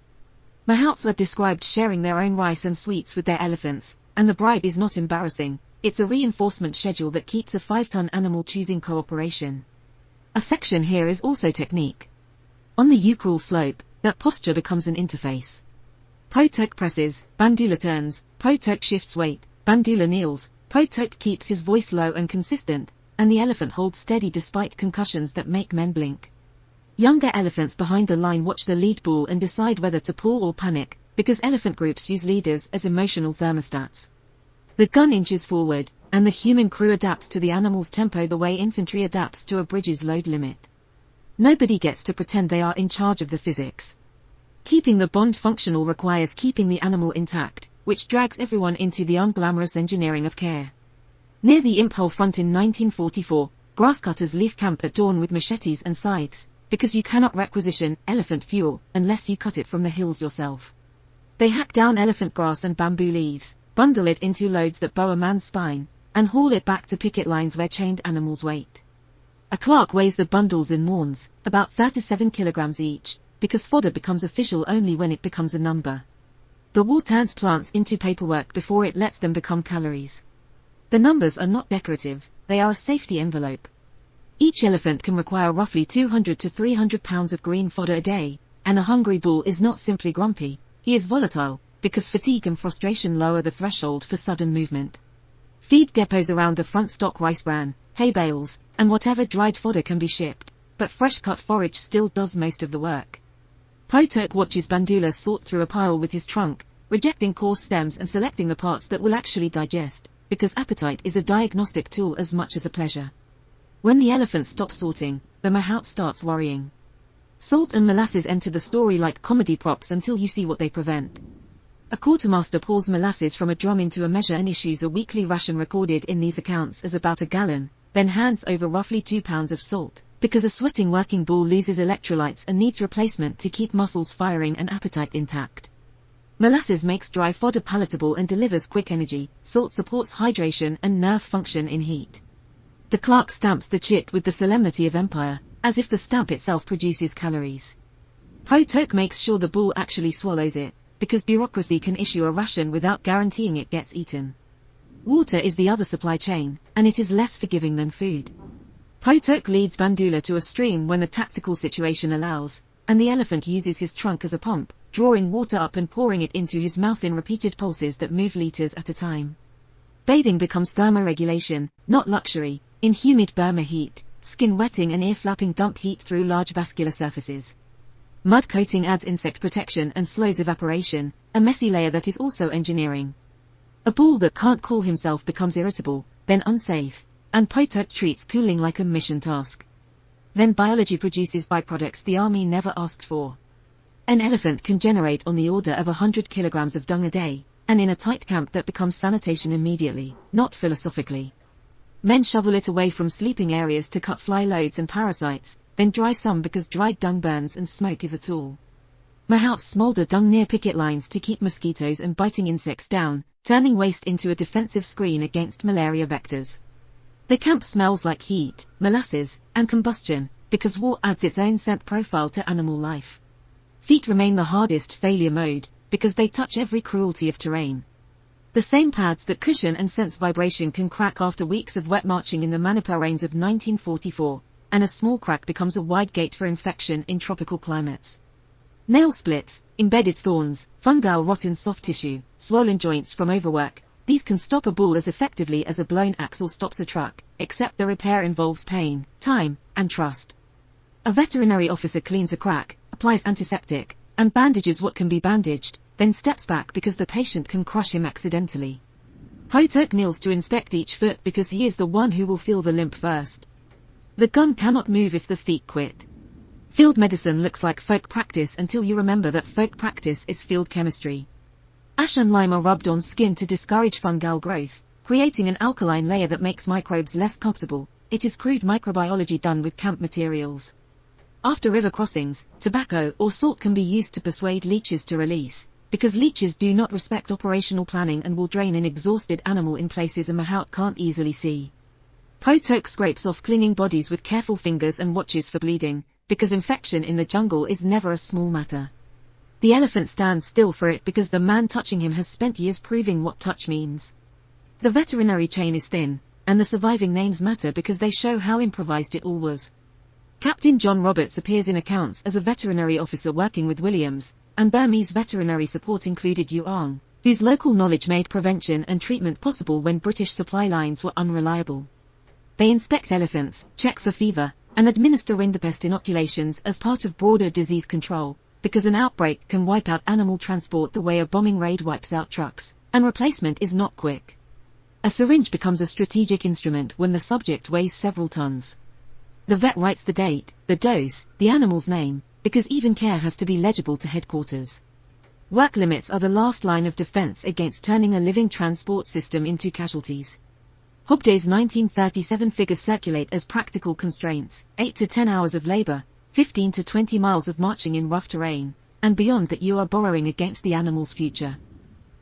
S1: Mahouts are described sharing their own rice and sweets with their elephants, and the bribe is not embarrassing, It's a reinforcement schedule that keeps a 5-ton animal choosing cooperation. Affection here is also technique. On the U-crawl slope, that posture becomes an interface. Po-tok presses, Bandoola turns, Po-tok shifts weight, Bandoola kneels, Po-tok keeps his voice low and consistent, and the elephant holds steady despite concussions that make men blink. Younger elephants behind the line watch the lead bull and decide whether to pull or panic, because elephant groups use leaders as emotional thermostats. The gun inches forward, and the human crew adapts to the animal's tempo the way infantry adapts to a bridge's load limit. Nobody gets to pretend they are in charge of the physics. Keeping the bond functional requires keeping the animal intact, which drags everyone into the unglamorous engineering of care. Near the Impel front in 1944, grasscutters leave camp at dawn with machetes and scythes, because you cannot requisition elephant fuel unless you cut it from the hills yourself. They hack down elephant grass and bamboo leaves, bundle it into loads that bow a man's spine, and haul it back to picket lines where chained animals wait. A clerk weighs the bundles in mourns, about 37 kilograms each, because fodder becomes official only when it becomes a number. The war turns plants into paperwork before it lets them become calories. The numbers are not decorative, they are a safety envelope. Each elephant can require roughly 200 to 300 pounds of green fodder a day, and a hungry bull is not simply grumpy, he is volatile, because fatigue and frustration lower the threshold for sudden movement. Feed depots around the front stock rice bran, hay bales, and whatever dried fodder can be shipped, but fresh-cut forage still does most of the work. Po-tok watches Bandoola sort through a pile with his trunk, rejecting coarse stems and selecting the parts that will actually digest, because appetite is a diagnostic tool as much as a pleasure. When the elephant stops sorting, the mahout starts worrying. Salt and molasses enter the story like comedy props until you see what they prevent. A quartermaster pours molasses from a drum into a measure and issues a weekly ration recorded in these accounts as about a gallon, then hands over roughly 2 pounds of salt, because a sweating working bull loses electrolytes and needs replacement to keep muscles firing and appetite intact. Molasses makes dry fodder palatable and delivers quick energy, salt supports hydration and nerve function in heat. The clerk stamps the chit with the solemnity of empire, as if the stamp itself produces calories. Po-tok makes sure the bull actually swallows it, because bureaucracy can issue a ration without guaranteeing it gets eaten. Water is the other supply chain, and it is less forgiving than food. Po-tok leads Bandoola to a stream when the tactical situation allows, and the elephant uses his trunk as a pump, drawing water up and pouring it into his mouth in repeated pulses that move liters at a time. Bathing becomes thermoregulation, not luxury. In humid Burma heat, skin wetting and ear-flapping dump heat through large vascular surfaces. Mud coating adds insect protection and slows evaporation, a messy layer that is also engineering. A bull that can't cool himself becomes irritable, then unsafe, and Po-tok treats cooling like a mission task. Then biology produces byproducts the army never asked for. An elephant can generate on the order of 100 kilograms of dung a day, and in a tight camp that becomes sanitation immediately, not philosophically. Men shovel it away from sleeping areas to cut fly loads and parasites, then dry some because dried dung burns and smoke is a tool. Mahouts smolder dung near picket lines to keep mosquitoes and biting insects down, turning waste into a defensive screen against malaria vectors. The camp smells like heat, molasses, and combustion, because war adds its own scent profile to animal life. Feet remain the hardest failure mode, because they touch every cruelty of terrain. The same pads that cushion and sense vibration can crack after weeks of wet marching in the Manipur rains of 1944, and a small crack becomes a wide gate for infection in tropical climates. Nail splits, embedded thorns, fungal rot in soft tissue, swollen joints from overwork, these can stop a bull as effectively as a blown axle stops a truck, except the repair involves pain, time, and trust. A veterinary officer cleans a crack, applies antiseptic, and bandages what can be bandaged, then steps back because the patient can crush him accidentally. Po-tok kneels to inspect each foot because he is the one who will feel the limp first. The gun cannot move if the feet quit. Field medicine looks like folk practice until you remember that folk practice is field chemistry. Ash and lime are rubbed on skin to discourage fungal growth, creating an alkaline layer that makes microbes less comfortable. It is crude microbiology done with camp materials. After river crossings, tobacco or salt can be used to persuade leeches to release, because leeches do not respect operational planning and will drain an exhausted animal in places a mahout can't easily see. Po-tok scrapes off clinging bodies with careful fingers and watches for bleeding, because infection in the jungle is never a small matter. The elephant stands still for it because the man touching him has spent years proving what touch means. The veterinary chain is thin, and the surviving names matter because they show how improvised it all was. Captain John Roberts appears in accounts as a veterinary officer working with Williams, and Burmese veterinary support included Yu Ang, whose local knowledge made prevention and treatment possible when British supply lines were unreliable. They inspect elephants, check for fever, and administer rinderpest inoculations as part of broader disease control, because an outbreak can wipe out animal transport the way a bombing raid wipes out trucks, and replacement is not quick. A syringe becomes a strategic instrument when the subject weighs several tons. The vet writes the date, the dose, the animal's name, because even care has to be legible to headquarters. Work limits are the last line of defense against turning a living transport system into casualties. Hobday's 1937 figures circulate as practical constraints: 8 to 10 hours of labor, 15 to 20 miles of marching in rough terrain, and beyond that you are borrowing against the animal's future.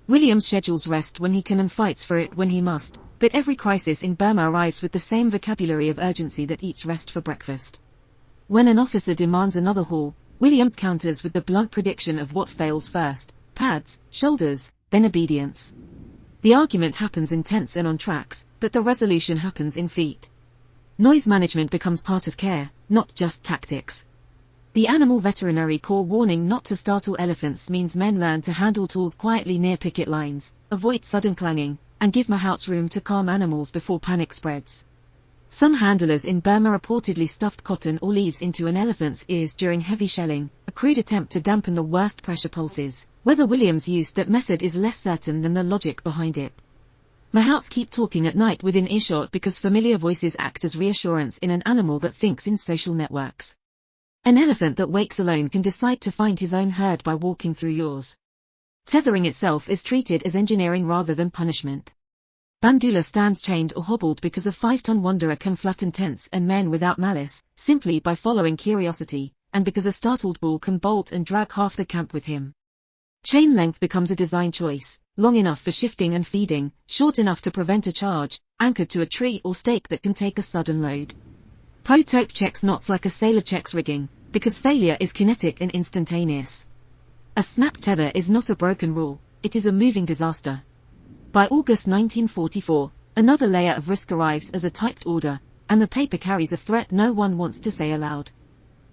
S1: Williams schedules rest when he can and fights for it when he must, but every crisis in Burma arrives with the same vocabulary of urgency that eats rest for breakfast. When an officer demands another haul, Williams counters with the blunt prediction of what fails first: pads, shoulders, then obedience. The argument happens in tents and on tracks, but the resolution happens in feet. Noise management becomes part of care, not just tactics. The Animal Veterinary Corps warning not to startle elephants means men learn to handle tools quietly near picket lines, avoid sudden clanging, and give mahouts room to calm animals before panic spreads. Some handlers in Burma reportedly stuffed cotton or leaves into an elephant's ears during heavy shelling, a crude attempt to dampen the worst pressure pulses. Whether Williams used that method is less certain than the logic behind it. Mahouts keep talking at night within earshot because familiar voices act as reassurance in an animal that thinks in social networks. An elephant that wakes alone can decide to find his own herd by walking through yours. Tethering itself is treated as engineering rather than punishment. Bandoola stands chained or hobbled because a 5-ton wanderer can flatten tents and men without malice, simply by following curiosity, and because a startled bull can bolt and drag half the camp with him. Chain length becomes a design choice: long enough for shifting and feeding, short enough to prevent a charge, anchored to a tree or stake that can take a sudden load. Po Tok checks knots like a sailor checks rigging, because failure is kinetic and instantaneous. A snap tether is not a broken rule, it is a moving disaster. By August 1944, another layer of risk arrives as a typed order, and the paper carries a threat no one wants to say aloud.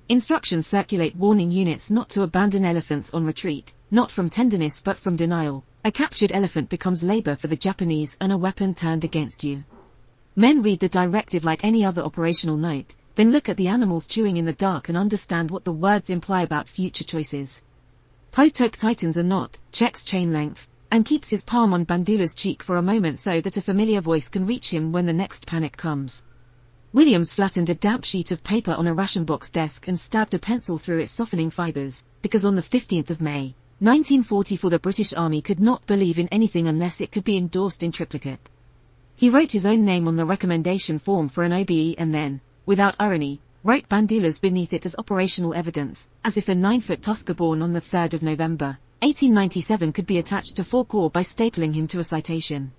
S1: Instructions circulate warning units not to abandon elephants on retreat, not from tenderness but from denial. A captured elephant becomes labor for the Japanese and a weapon turned against you. Men read the directive like any other operational note, then look at the animals chewing in the dark and understand what the words imply about future choices. Po Tok tightens a knot, checks chain length, and keeps his palm on Bandoola's cheek for a moment so that a familiar voice can reach him when the next panic comes. Williams flattened a damp sheet of paper on a ration box desk and stabbed a pencil through its softening fibers, because on the 15th of May, 1944 the British Army could not believe in anything unless it could be endorsed in triplicate. He wrote his own name on the recommendation form for an OBE and then, without irony, wrote Bandoola's beneath it as operational evidence, as if a 9-foot tusker born on the 3rd of November, 1897 could be attached to 4 corps by stapling him to a citation.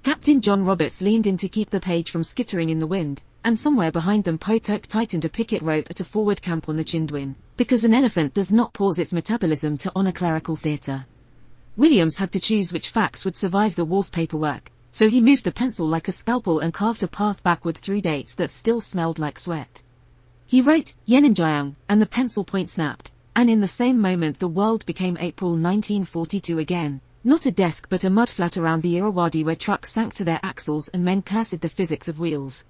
S1: Captain John Roberts leaned in to keep the page from skittering in the wind, and somewhere behind them Po Tok tightened a picket rope at a forward camp on the Chindwin, because an elephant does not pause its metabolism to honor clerical theatre. Williams had to choose which facts would survive the war's paperwork, so he moved the pencil like a scalpel and carved a path backward through dates that still smelled like sweat. He wrote, Yenenjiang, and the pencil point snapped, and in the same moment the world became April 1942 again. Not a desk but a mudflat around the Irrawaddy where trucks sank to their axles and men cursed the physics of wheels.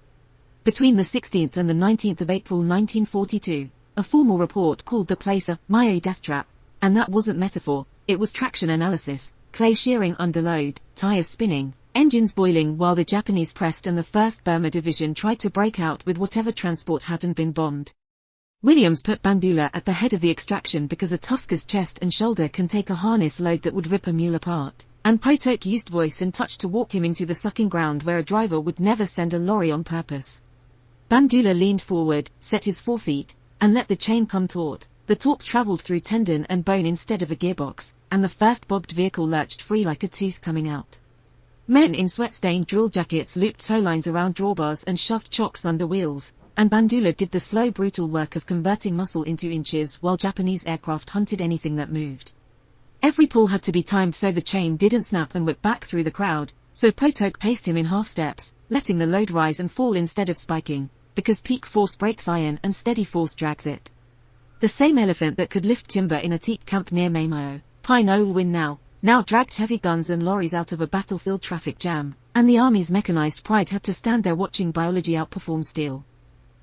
S1: Between the 16th and the 19th of April 1942, a formal report called the place a Maui death trap, and that wasn't metaphor, it was traction analysis, clay shearing under load, tires spinning, engines boiling while the Japanese pressed and the 1st Burma Division tried to break out with whatever transport hadn't been bombed. Williams put Bandoola at the head of the extraction because a tusker's chest and shoulder can take a harness load that would rip a mule apart, and Po Tok used voice and touch to walk him into the sucking ground where a driver would never send a lorry on purpose. Bandoola leaned forward, set his forefeet, and let the chain come taut. The torque traveled through tendon and bone instead of a gearbox, and the first bogged vehicle lurched free like a tooth coming out. Men in sweat-stained drill jackets looped tow lines around drawbars and shoved chocks under wheels, and Bandoola did the slow brutal work of converting muscle into inches while Japanese aircraft hunted anything that moved. Every pull had to be timed so the chain didn't snap and whip back through the crowd, So Potok paced him in half steps, letting the load rise and fall instead of spiking, because peak force breaks iron and steady force drags it. The same elephant that could lift timber in a teak camp near Maimao, Pine Ol Win now dragged heavy guns and lorries out of a battlefield traffic jam, and the army's mechanized pride had to stand there watching biology outperform steel.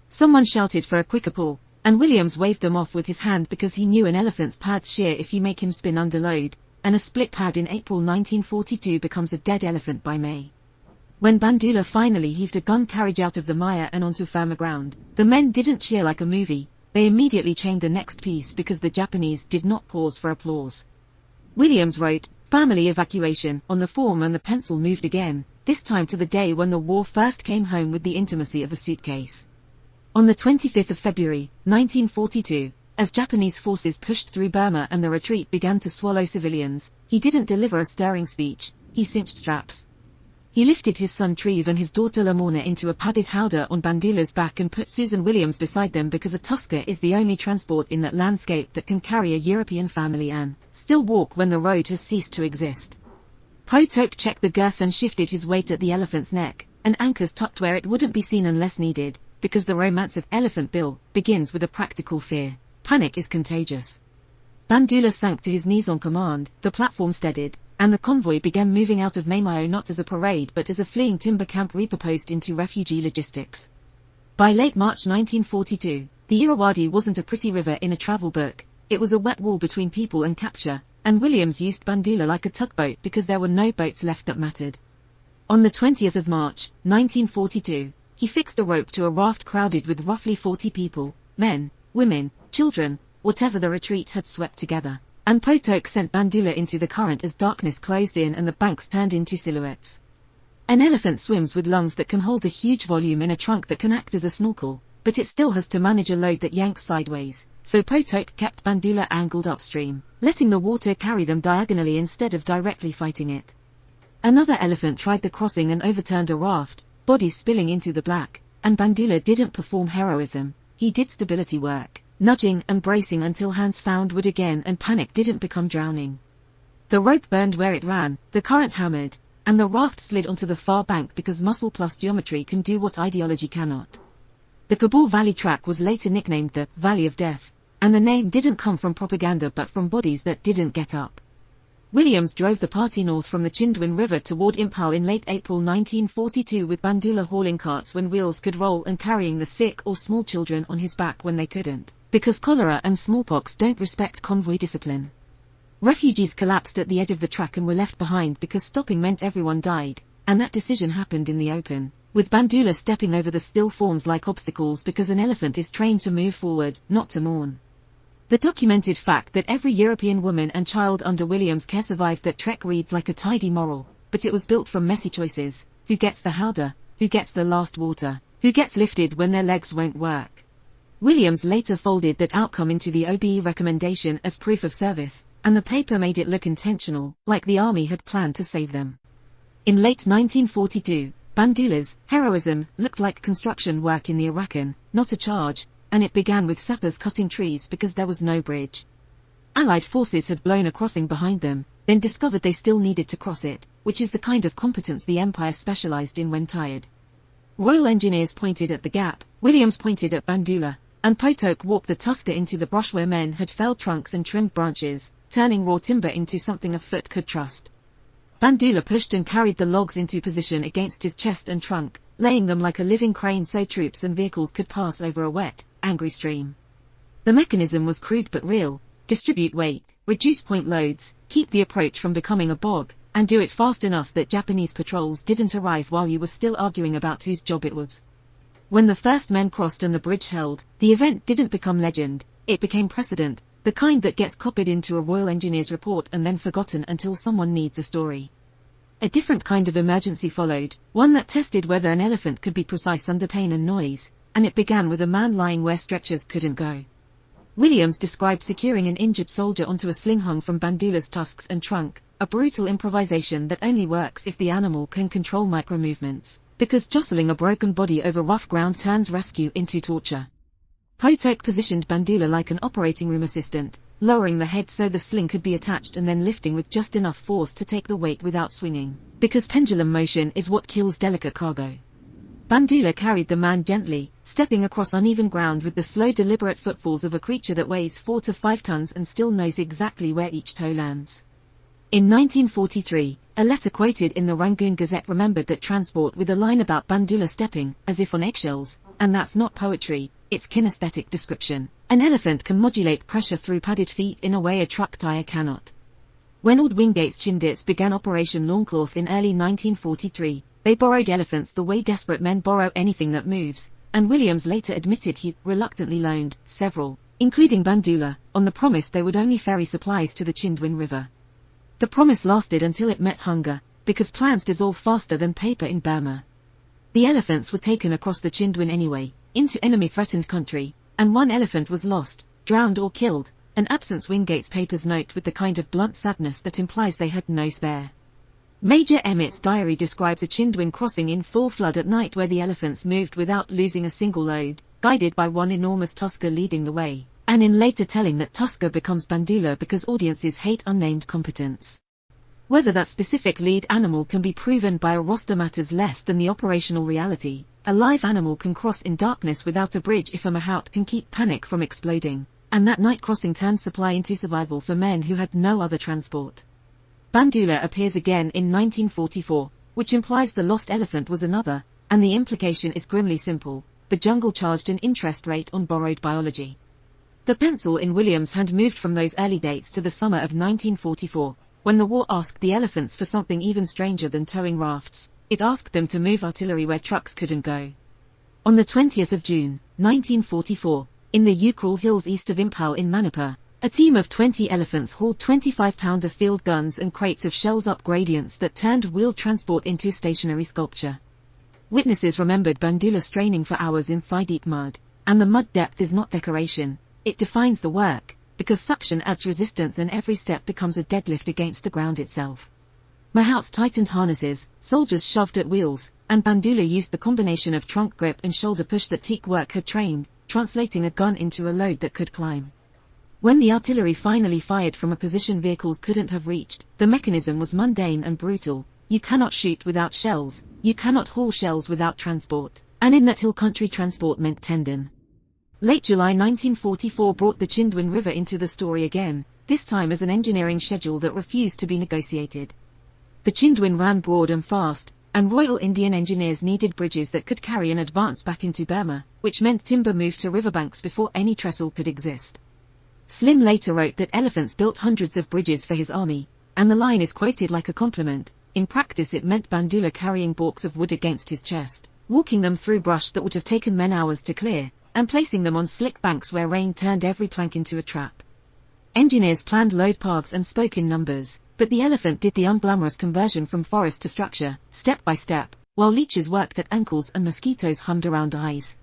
S1: Someone shouted for a quicker pull, and Williams waved them off with his hand because he knew an elephant's pads shear if you make him spin under load, and a split pad in April 1942 becomes a dead elephant by May. When Bandoola finally heaved a gun carriage out of the mire and onto firmer ground, the men didn't cheer like a movie, they immediately chained the next piece because the Japanese did not pause for applause. Williams wrote, "Family evacuation," on the form and the pencil moved again, this time to the day when the war first came home with the intimacy of a suitcase. On the 25th of February, 1942, as Japanese forces pushed through Burma and the retreat began to swallow civilians, he didn't deliver a stirring speech, he cinched straps. He lifted his son Treve and his daughter Lamorna into a padded howdah on Bandoola's back and put Susan Williams beside them because a tusker is the only transport in that landscape that can carry a European family and still walk when the road has ceased to exist. Potok checked the girth and shifted his weight at the elephant's neck, and anchors tucked where it wouldn't be seen unless needed, because the romance of Elephant Bill begins with a practical fear. Panic is contagious. Bandoola sank to his knees on command, the platform steadied, and the convoy began moving out of Maimao not as a parade but as a fleeing timber camp repurposed into refugee logistics. By late March 1942, the Irrawaddy wasn't a pretty river in a travel book, it was a wet wall between people and capture, and Williams used Bandoola like a tugboat because there were no boats left that mattered. On the 20th of March, 1942, he fixed a rope to a raft crowded with roughly 40 people, men, women, children, whatever the retreat had swept together. And Potok sent Bandoola into the current as darkness closed in and the banks turned into silhouettes. An elephant swims with lungs that can hold a huge volume in a trunk that can act as a snorkel, but it still has to manage a load that yanks sideways, so Potok kept Bandoola angled upstream, letting the water carry them diagonally instead of directly fighting it. Another elephant tried the crossing and overturned a raft, bodies spilling into the black, and Bandoola didn't perform heroism, he did stability work, nudging and bracing until hands found wood again and panic didn't become drowning. The rope burned where it ran, the current hammered, and the raft slid onto the far bank because muscle plus geometry can do what ideology cannot. The Kabul Valley track was later nicknamed the Valley of Death, and the name didn't come from propaganda but from bodies that didn't get up. Williams drove the party north from the Chindwin River toward Impal in late April 1942 with Bandoola hauling carts when wheels could roll and carrying the sick or small children on his back when they couldn't, because cholera and smallpox don't respect convoy discipline. Refugees collapsed at the edge of the track and were left behind because stopping meant everyone died, and that decision happened in the open, with Bandoola stepping over the still forms like obstacles because an elephant is trained to move forward, not to mourn. The documented fact that every European woman and child under Williams' care survived that trek reads like a tidy moral, but it was built from messy choices: who gets the howdah, who gets the last water, who gets lifted when their legs won't work. Williams later folded that outcome into the OBE recommendation as proof of service, and the paper made it look intentional, like the army had planned to save them. In late 1942, Bandoola's heroism looked like construction work in the Arakan, not a charge, and it began with sappers cutting trees because there was no bridge. Allied forces had blown a crossing behind them, then discovered they still needed to cross it, which is the kind of competence the Empire specialized in when tired. Royal Engineers pointed at the gap, Williams pointed at Bandoola, and Potok walked the tusker into the brush where men had felled trunks and trimmed branches, turning raw timber into something a foot could trust. Bandoola pushed and carried the logs into position against his chest and trunk, laying them like a living crane so troops and vehicles could pass over a wet, angry stream. The mechanism was crude but real: distribute weight, reduce point loads, keep the approach from becoming a bog, and do it fast enough that Japanese patrols didn't arrive while you were still arguing about whose job it was. When the first men crossed and the bridge held, the event didn't become legend, it became precedent, the kind that gets copied into a Royal Engineers report and then forgotten until someone needs a story. A different kind of emergency followed, one that tested whether an elephant could be precise under pain and noise, and it began with a man lying where stretchers couldn't go. Williams described securing an injured soldier onto a sling hung from Bandoola's tusks and trunk, a brutal improvisation that only works if the animal can control micromovements, because jostling a broken body over rough ground turns rescue into torture. Potok positioned Bandoola like an operating room assistant, lowering the head so the sling could be attached and then lifting with just enough force to take the weight without swinging, because pendulum motion is what kills delicate cargo. Bandoola carried the man gently, stepping across uneven ground with the slow deliberate footfalls of a creature that weighs 4 to 5 tons and still knows exactly where each toe lands. In 1943, a letter quoted in the Rangoon Gazette remembered that transport with a line about Bandoola stepping, as if on eggshells, and that's not poetry, it's kinesthetic description. An elephant can modulate pressure through padded feet in a way a truck tire cannot. When Old Wingate's Chindits began Operation Longcloth in early 1943, they borrowed elephants the way desperate men borrow anything that moves, and Williams later admitted he reluctantly loaned several, including Bandoola, on the promise they would only ferry supplies to the Chindwin River. The promise lasted until it met hunger, because plans dissolve faster than paper in Burma. The elephants were taken across the Chindwin anyway, into enemy-threatened country, and one elephant was lost, drowned or killed, an absence Wingate's papers note with the kind of blunt sadness that implies they had no spare. Major Emmett's diary describes a Chindwin crossing in full flood at night where the elephants moved without losing a single load, guided by one enormous tusker leading the way, and in later telling that tusker becomes Bandoola because audiences hate unnamed competence. Whether that specific lead animal can be proven by a roster matters less than the operational reality. A live animal can cross in darkness without a bridge if a mahout can keep panic from exploding, and that night crossing turned supply into survival for men who had no other transport. Bandoola appears again in 1944, which implies the lost elephant was another, and the implication is grimly simple: the jungle charged an interest rate on borrowed biology. The pencil in Williams' hand moved from those early dates to the summer of 1944, when the war asked the elephants for something even stranger than towing rafts. It asked them to move artillery where trucks couldn't go. On the 20th of June, 1944, in the Ukral Hills east of Imphal in Manipur, a team of 20 elephants hauled 25-pounder field guns and crates of shells up gradients that turned wheeled transport into stationary sculpture. Witnesses remembered Bandoola straining for hours in thigh-deep mud, and the mud depth is not decoration, it defines the work, because suction adds resistance and every step becomes a deadlift against the ground itself. Mahouts tightened harnesses, soldiers shoved at wheels, and Bandoola used the combination of trunk grip and shoulder push that teak work had trained, translating a gun into a load that could climb. When the artillery finally fired from a position vehicles couldn't have reached, the mechanism was mundane and brutal. You cannot shoot without shells, you cannot haul shells without transport, and in that hill country transport meant tendon. Late July 1944 brought the Chindwin River into the story again, this time as an engineering schedule that refused to be negotiated. The Chindwin ran broad and fast, and Royal Indian Engineers needed bridges that could carry an advance back into Burma, which meant timber moved to riverbanks before any trestle could exist. Slim later wrote that elephants built hundreds of bridges for his army, and the line is quoted like a compliment. In practice it meant Bandoola carrying balks of wood against his chest, walking them through brush that would have taken men hours to clear, and placing them on slick banks where rain turned every plank into a trap. Engineers planned load paths and spoke in numbers, but the elephant did the unglamorous conversion from forest to structure, step by step, while leeches worked at ankles and mosquitoes hummed around eyes.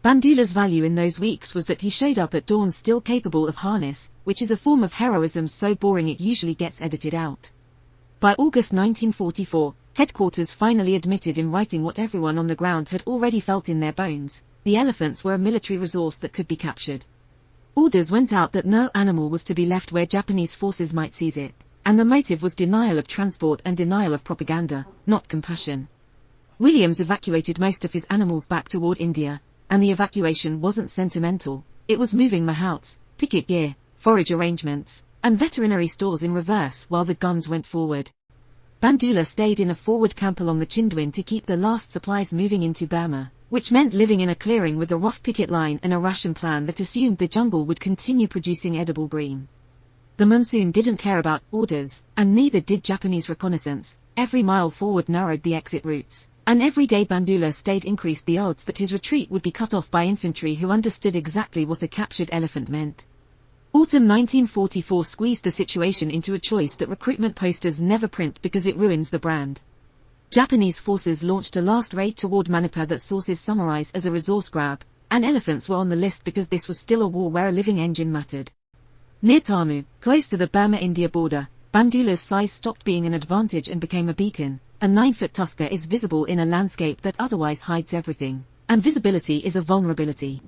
S1: Bandoola's value in those weeks was that he showed up at dawn still capable of harness, which is a form of heroism so boring it usually gets edited out. By August 1944, headquarters finally admitted in writing what everyone on the ground had already felt in their bones: the elephants were a military resource that could be captured. Orders went out that no animal was to be left where Japanese forces might seize it, and the motive was denial of transport and denial of propaganda, not compassion. Williams evacuated most of his animals back toward India, and the evacuation wasn't sentimental, it was moving mahouts, picket gear, forage arrangements, and veterinary stores in reverse while the guns went forward. Bandoola stayed in a forward camp along the Chindwin to keep the last supplies moving into Burma, which meant living in a clearing with a rough picket line and a ration plan that assumed the jungle would continue producing edible green. The monsoon didn't care about orders, and neither did Japanese reconnaissance. Every mile forward narrowed the exit routes, and every day Bandoola stayed increased the odds that his retreat would be cut off by infantry who understood exactly what a captured elephant meant. Autumn 1944 squeezed the situation into a choice that recruitment posters never print because it ruins the brand. Japanese forces launched a last raid toward Manipur that sources summarize as a resource grab, and elephants were on the list because this was still a war where a living engine mattered. Near Tamu, close to the Burma-India border, Bandoola's size stopped being an advantage and became a beacon. A 9-foot tusker is visible in a landscape that otherwise hides everything, and visibility is a vulnerability.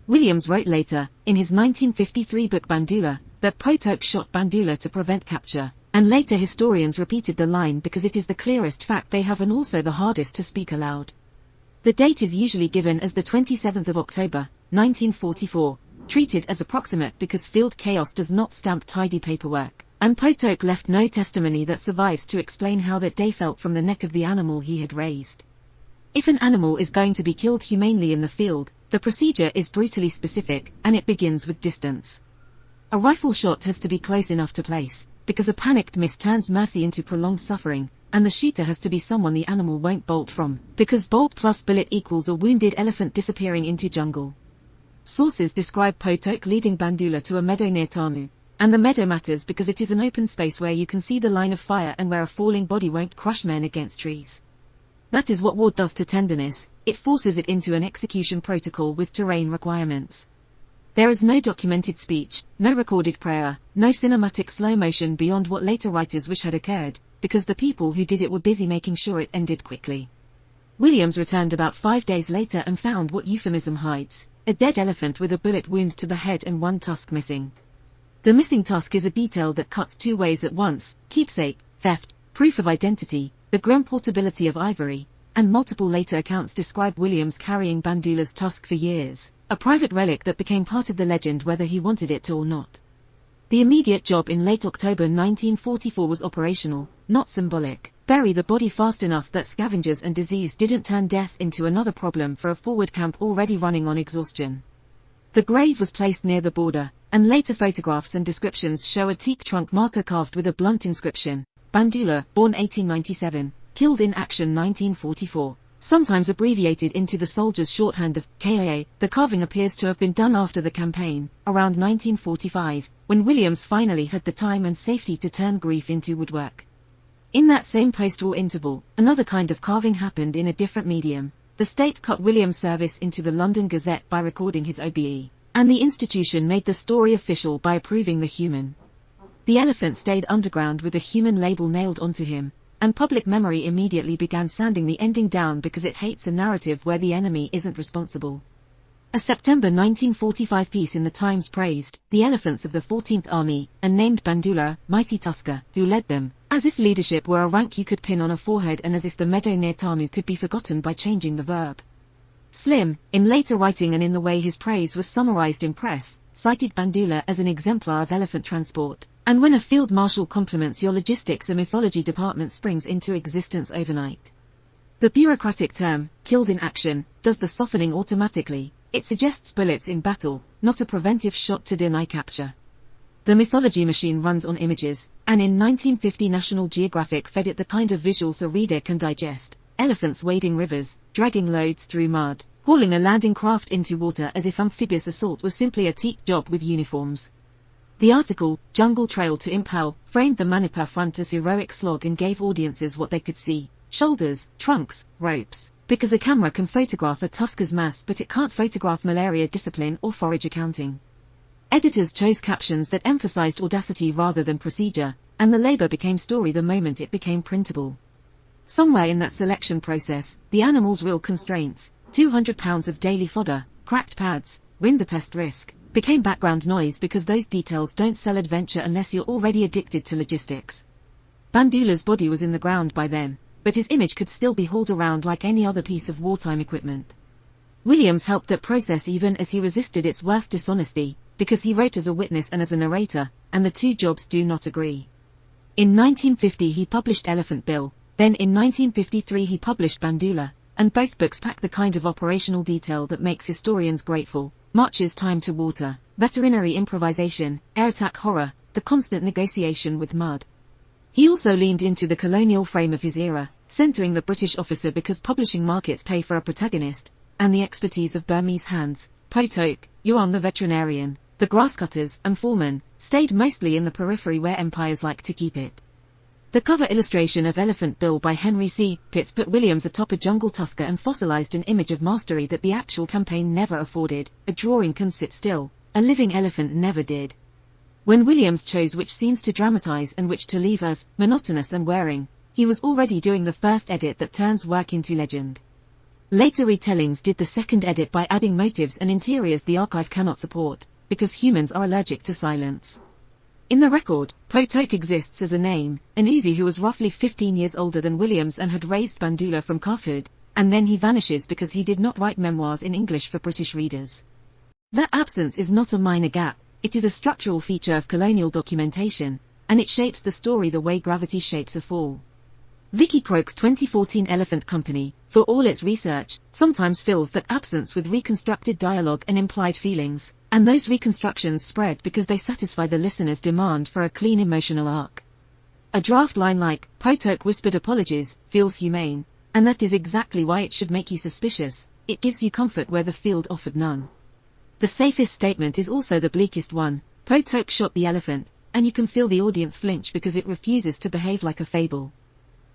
S1: Williams wrote later, in his 1953 book Bandoola, that Potok shot Bandoola to prevent capture, and later historians repeated the line because it is the clearest fact they have and also the hardest to speak aloud. The date is usually given as the 27th of October, 1944, treated as approximate because field chaos does not stamp tidy paperwork, and Potok left no testimony that survives to explain how that day felt from the neck of the animal he had raised. If an animal is going to be killed humanely in the field, the procedure is brutally specific, and it begins with distance. A rifle shot has to be close enough to place, because a panicked miss turns mercy into prolonged suffering, and the shooter has to be someone the animal won't bolt from, because bolt plus bullet equals a wounded elephant disappearing into jungle. Sources describe Potok leading Bandoola to a meadow near Tamu, and the meadow matters because it is an open space where you can see the line of fire and where a falling body won't crush men against trees. That is what war does to tenderness, it forces it into an execution protocol with terrain requirements. There is no documented speech, no recorded prayer, no cinematic slow motion beyond what later writers wish had occurred, because the people who did it were busy making sure it ended quickly. Williams returned about 5 days later and found what euphemism hides, a dead elephant with a bullet wound to the head and one tusk missing. The missing tusk is a detail that cuts two ways at once: keepsake, theft, proof of identity, the grim portability of ivory, and multiple later accounts describe Williams carrying Bandoola's tusk for years, a private relic that became part of the legend whether he wanted it to or not. The immediate job in late October 1944 was operational, not symbolic: bury the body fast enough that scavengers and disease didn't turn death into another problem for a forward camp already running on exhaustion. The grave was placed near the border, and later photographs and descriptions show a teak trunk marker carved with a blunt inscription: Bandoola, born 1897, killed in action 1944, sometimes abbreviated into the soldier's shorthand of KIA. The carving appears to have been done after the campaign, around 1945, when Williams finally had the time and safety to turn grief into woodwork. In that same post-war interval, another kind of carving happened in a different medium. The state cut Williams' service into the London Gazette by recording his OBE, and the institution made the story official by approving the human. The elephant stayed underground with the human label nailed onto him, and public memory immediately began sanding the ending down because it hates a narrative where the enemy isn't responsible. A September 1945 piece in the Times praised the elephants of the 14th Army, and named Bandoola, mighty tusker, who led them, as if leadership were a rank you could pin on a forehead and as if the meadow near Tamu could be forgotten by changing the verb. Slim, in later writing and in the way his praise was summarized in press, cited Bandoola as an exemplar of elephant transport, and when a field marshal compliments your logistics, a mythology department springs into existence overnight. The bureaucratic term, killed in action, does the softening automatically. It suggests bullets in battle, not a preventive shot to deny capture. The mythology machine runs on images, and in 1950 National Geographic fed it the kind of visuals a reader can digest: elephants wading rivers, dragging loads through mud, hauling a landing craft into water as if amphibious assault was simply a teak job with uniforms. The article, Jungle Trail to Impel, framed the Manipur front as heroic slog and gave audiences what they could see: shoulders, trunks, ropes. Because a camera can photograph a tusker's mass but it can't photograph malaria discipline or forage accounting. Editors chose captions that emphasized audacity rather than procedure, and the labor became story the moment it became printable. Somewhere in that selection process, the animal's real constraints, 200 pounds of daily fodder, cracked pads, rinderpest risk, became background noise because those details don't sell adventure unless you're already addicted to logistics. Bandoola's body was in the ground by then, but his image could still be hauled around like any other piece of wartime equipment. Williams helped that process even as he resisted its worst dishonesty, because he wrote as a witness and as a narrator, and the two jobs do not agree. In 1950 he published Elephant Bill, then in 1953 he published Bandoola, and both books pack the kind of operational detail that makes historians grateful: marches timed to water, veterinary improvisation, air attack horror, the constant negotiation with mud. He also leaned into the colonial frame of his era, centering the British officer because publishing markets pay for a protagonist, and the expertise of Burmese hands. Potok, Yuan the veterinarian, the grasscutters, and foremen, stayed mostly in the periphery where empires like to keep it. The cover illustration of Elephant Bill by Henry C. Pitts put Williams atop a jungle tusker and fossilized an image of mastery that the actual campaign never afforded. A drawing can sit still, a living elephant never did. When Williams chose which scenes to dramatize and which to leave as monotonous and wearing, he was already doing the first edit that turns work into legend. Later retellings did the second edit by adding motives and interiors the archive cannot support, because humans are allergic to silence. In the record, Potok exists as a name, an Uzi who was roughly 15 years older than Williams and had raised Bandoola from Khartoum, and then he vanishes because he did not write memoirs in English for British readers. That absence is not a minor gap, it is a structural feature of colonial documentation, and it shapes the story the way gravity shapes a fall. Vicky Croak's 2014 Elephant Company, for all its research, sometimes fills that absence with reconstructed dialogue and implied feelings, and those reconstructions spread because they satisfy the listener's demand for a clean emotional arc. A draft line like, "Potok whispered apologies," feels humane, and that is exactly why it should make you suspicious. It gives you comfort where the field offered none. The safest statement is also the bleakest one. Potok shot the elephant, and you can feel the audience flinch because it refuses to behave like a fable.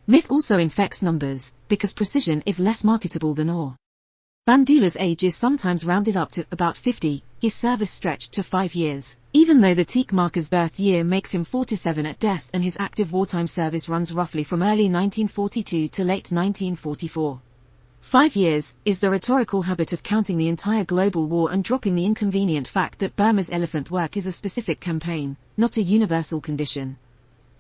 S1: Myth also infects numbers, because precision is less marketable than awe. Bandoola's age is sometimes rounded up to about 50, his service stretched to 5 years, even though the teak marker's birth year makes him 47 at death and his active wartime service runs roughly from early 1942 to late 1944. 5 years is the rhetorical habit of counting the entire global war and dropping the inconvenient fact that Burma's elephant work is a specific campaign, not a universal condition.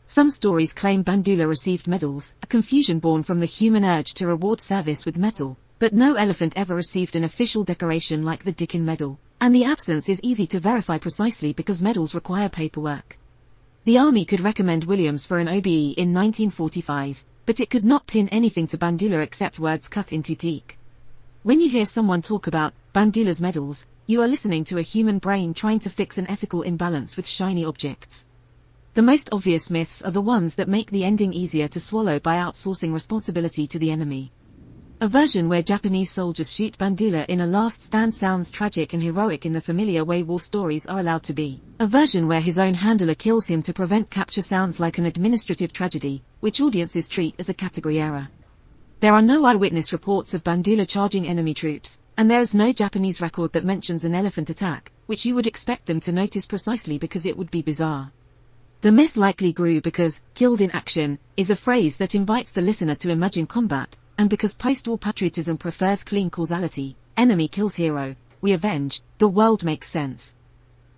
S1: Some stories claim Bandoola received medals, a confusion born from the human urge to reward service with metal, but no elephant ever received an official decoration like the Dickin Medal, and the absence is easy to verify precisely because medals require paperwork. The army could recommend Williams for an OBE in 1945, but it could not pin anything to Bandoola except words cut into teak. When you hear someone talk about Bandoola's medals, you are listening to a human brain trying to fix an ethical imbalance with shiny objects. The most obvious myths are the ones that make the ending easier to swallow by outsourcing responsibility to the enemy. A version where Japanese soldiers shoot Bandoola in a last stand sounds tragic and heroic in the familiar way war stories are allowed to be. A version where his own handler kills him to prevent capture sounds like an administrative tragedy, which audiences treat as a category error. There are no eyewitness reports of Bandoola charging enemy troops, and there is no Japanese record that mentions an elephant attack, which you would expect them to notice precisely because it would be bizarre. The myth likely grew because "killed in action" is a phrase that invites the listener to imagine combat, and because post-war patriotism prefers clean causality. Enemy kills hero, we avenge, the world makes sense.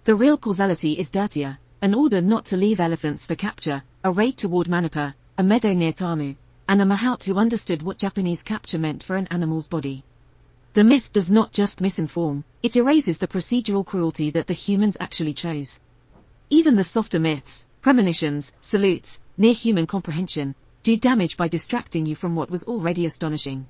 S1: The real causality is dirtier, an order not to leave elephants for capture, a raid toward Manapa, a meadow near Tamu, and a mahout who understood what Japanese capture meant for an animal's body. The myth does not just misinform, it erases the procedural cruelty that the humans actually chose. Even the softer myths, premonitions, salutes, near-human comprehension, do damage by distracting you from what was already astonishing.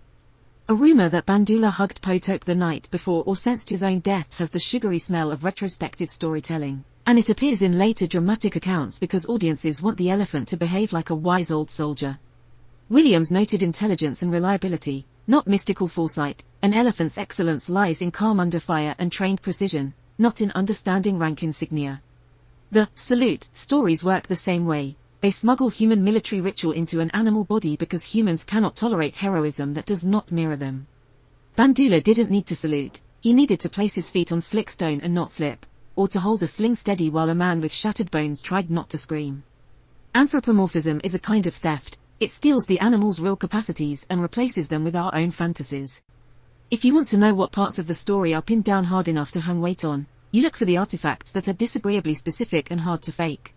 S1: A rumor that Bandoola hugged Potok the night before or sensed his own death has the sugary smell of retrospective storytelling, and it appears in later dramatic accounts because audiences want the elephant to behave like a wise old soldier. Williams noted intelligence and reliability, not mystical foresight. An elephant's excellence lies in calm under fire and trained precision, not in understanding rank insignia. The salute stories work the same way. They smuggle human military ritual into an animal body because humans cannot tolerate heroism that does not mirror them. Bandoola didn't need to salute, he needed to place his feet on slick stone and not slip, or to hold a sling steady while a man with shattered bones tried not to scream. Anthropomorphism is a kind of theft, it steals the animal's real capacities and replaces them with our own fantasies. If you want to know what parts of the story are pinned down hard enough to hang weight on, you look for the artifacts that are disagreeably specific and hard to fake.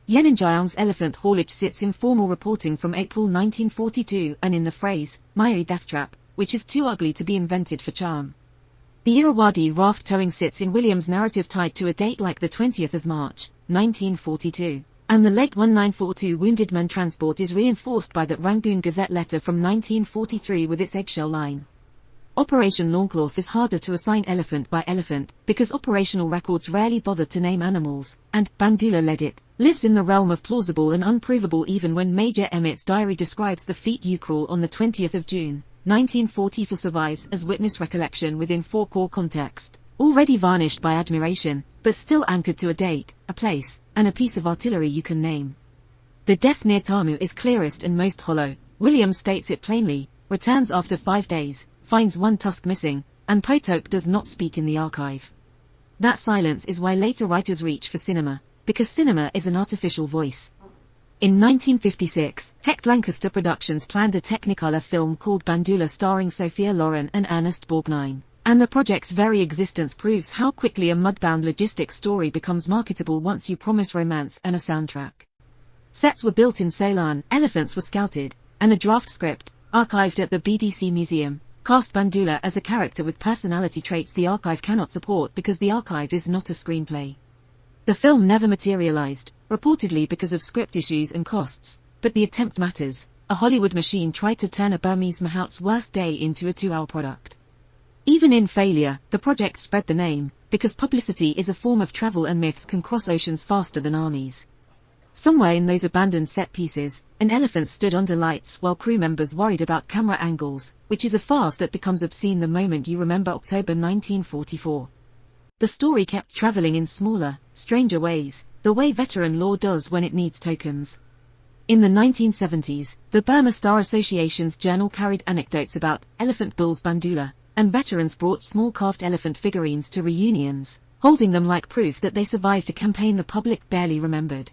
S1: Yenenjiang's elephant haulage sits in formal reporting from April 1942 and in the phrase, Maui death trap, which is too ugly to be invented for charm. The Irrawaddy raft towing sits in Williams' narrative tied to a date like the 20th of March, 1942, and the late 1942 Wounded Man transport is reinforced by that Rangoon Gazette letter from 1943 with its eggshell line. Operation Longcloth is harder to assign elephant by elephant, because operational records rarely bother to name animals, and Bandoola led it, lives in the realm of plausible and unprovable even when Major Emmett's diary describes the feat you crawl on the 20th of June, 1944 survives as witness recollection within four core context, already varnished by admiration, but still anchored to a date, a place, and a piece of artillery you can name. The death near Tamu is clearest and most hollow. Williams states it plainly, returns after 5 days, finds one tusk missing, and Potok does not speak in the archive. That silence is why later writers reach for cinema, because cinema is an artificial voice. In 1956, Hecht Lancaster Productions planned a Technicolor film called Bandoola starring Sophia Loren and Ernest Borgnine. And the project's very existence proves how quickly a mudbound logistics story becomes marketable once you promise romance and a soundtrack. Sets were built in Ceylon, elephants were scouted, and a draft script, archived at the BDC Museum, cast Bandoola as a character with personality traits the archive cannot support because the archive is not a screenplay. The film never materialized, reportedly because of script issues and costs, but the attempt matters. A Hollywood machine tried to turn a Burmese mahout's worst day into a 2-hour product. Even in failure, the project spread the name, because publicity is a form of travel and myths can cross oceans faster than armies. Somewhere in those abandoned set pieces, an elephant stood under lights while crew members worried about camera angles, which is a farce that becomes obscene the moment you remember October 1944. The story kept traveling in smaller, stranger ways, the way veteran lore does when it needs tokens. In the 1970s, the Burma Star Association's journal carried anecdotes about elephant bulls Bandoola, and veterans brought small carved elephant figurines to reunions, holding them like proof that they survived a campaign the public barely remembered.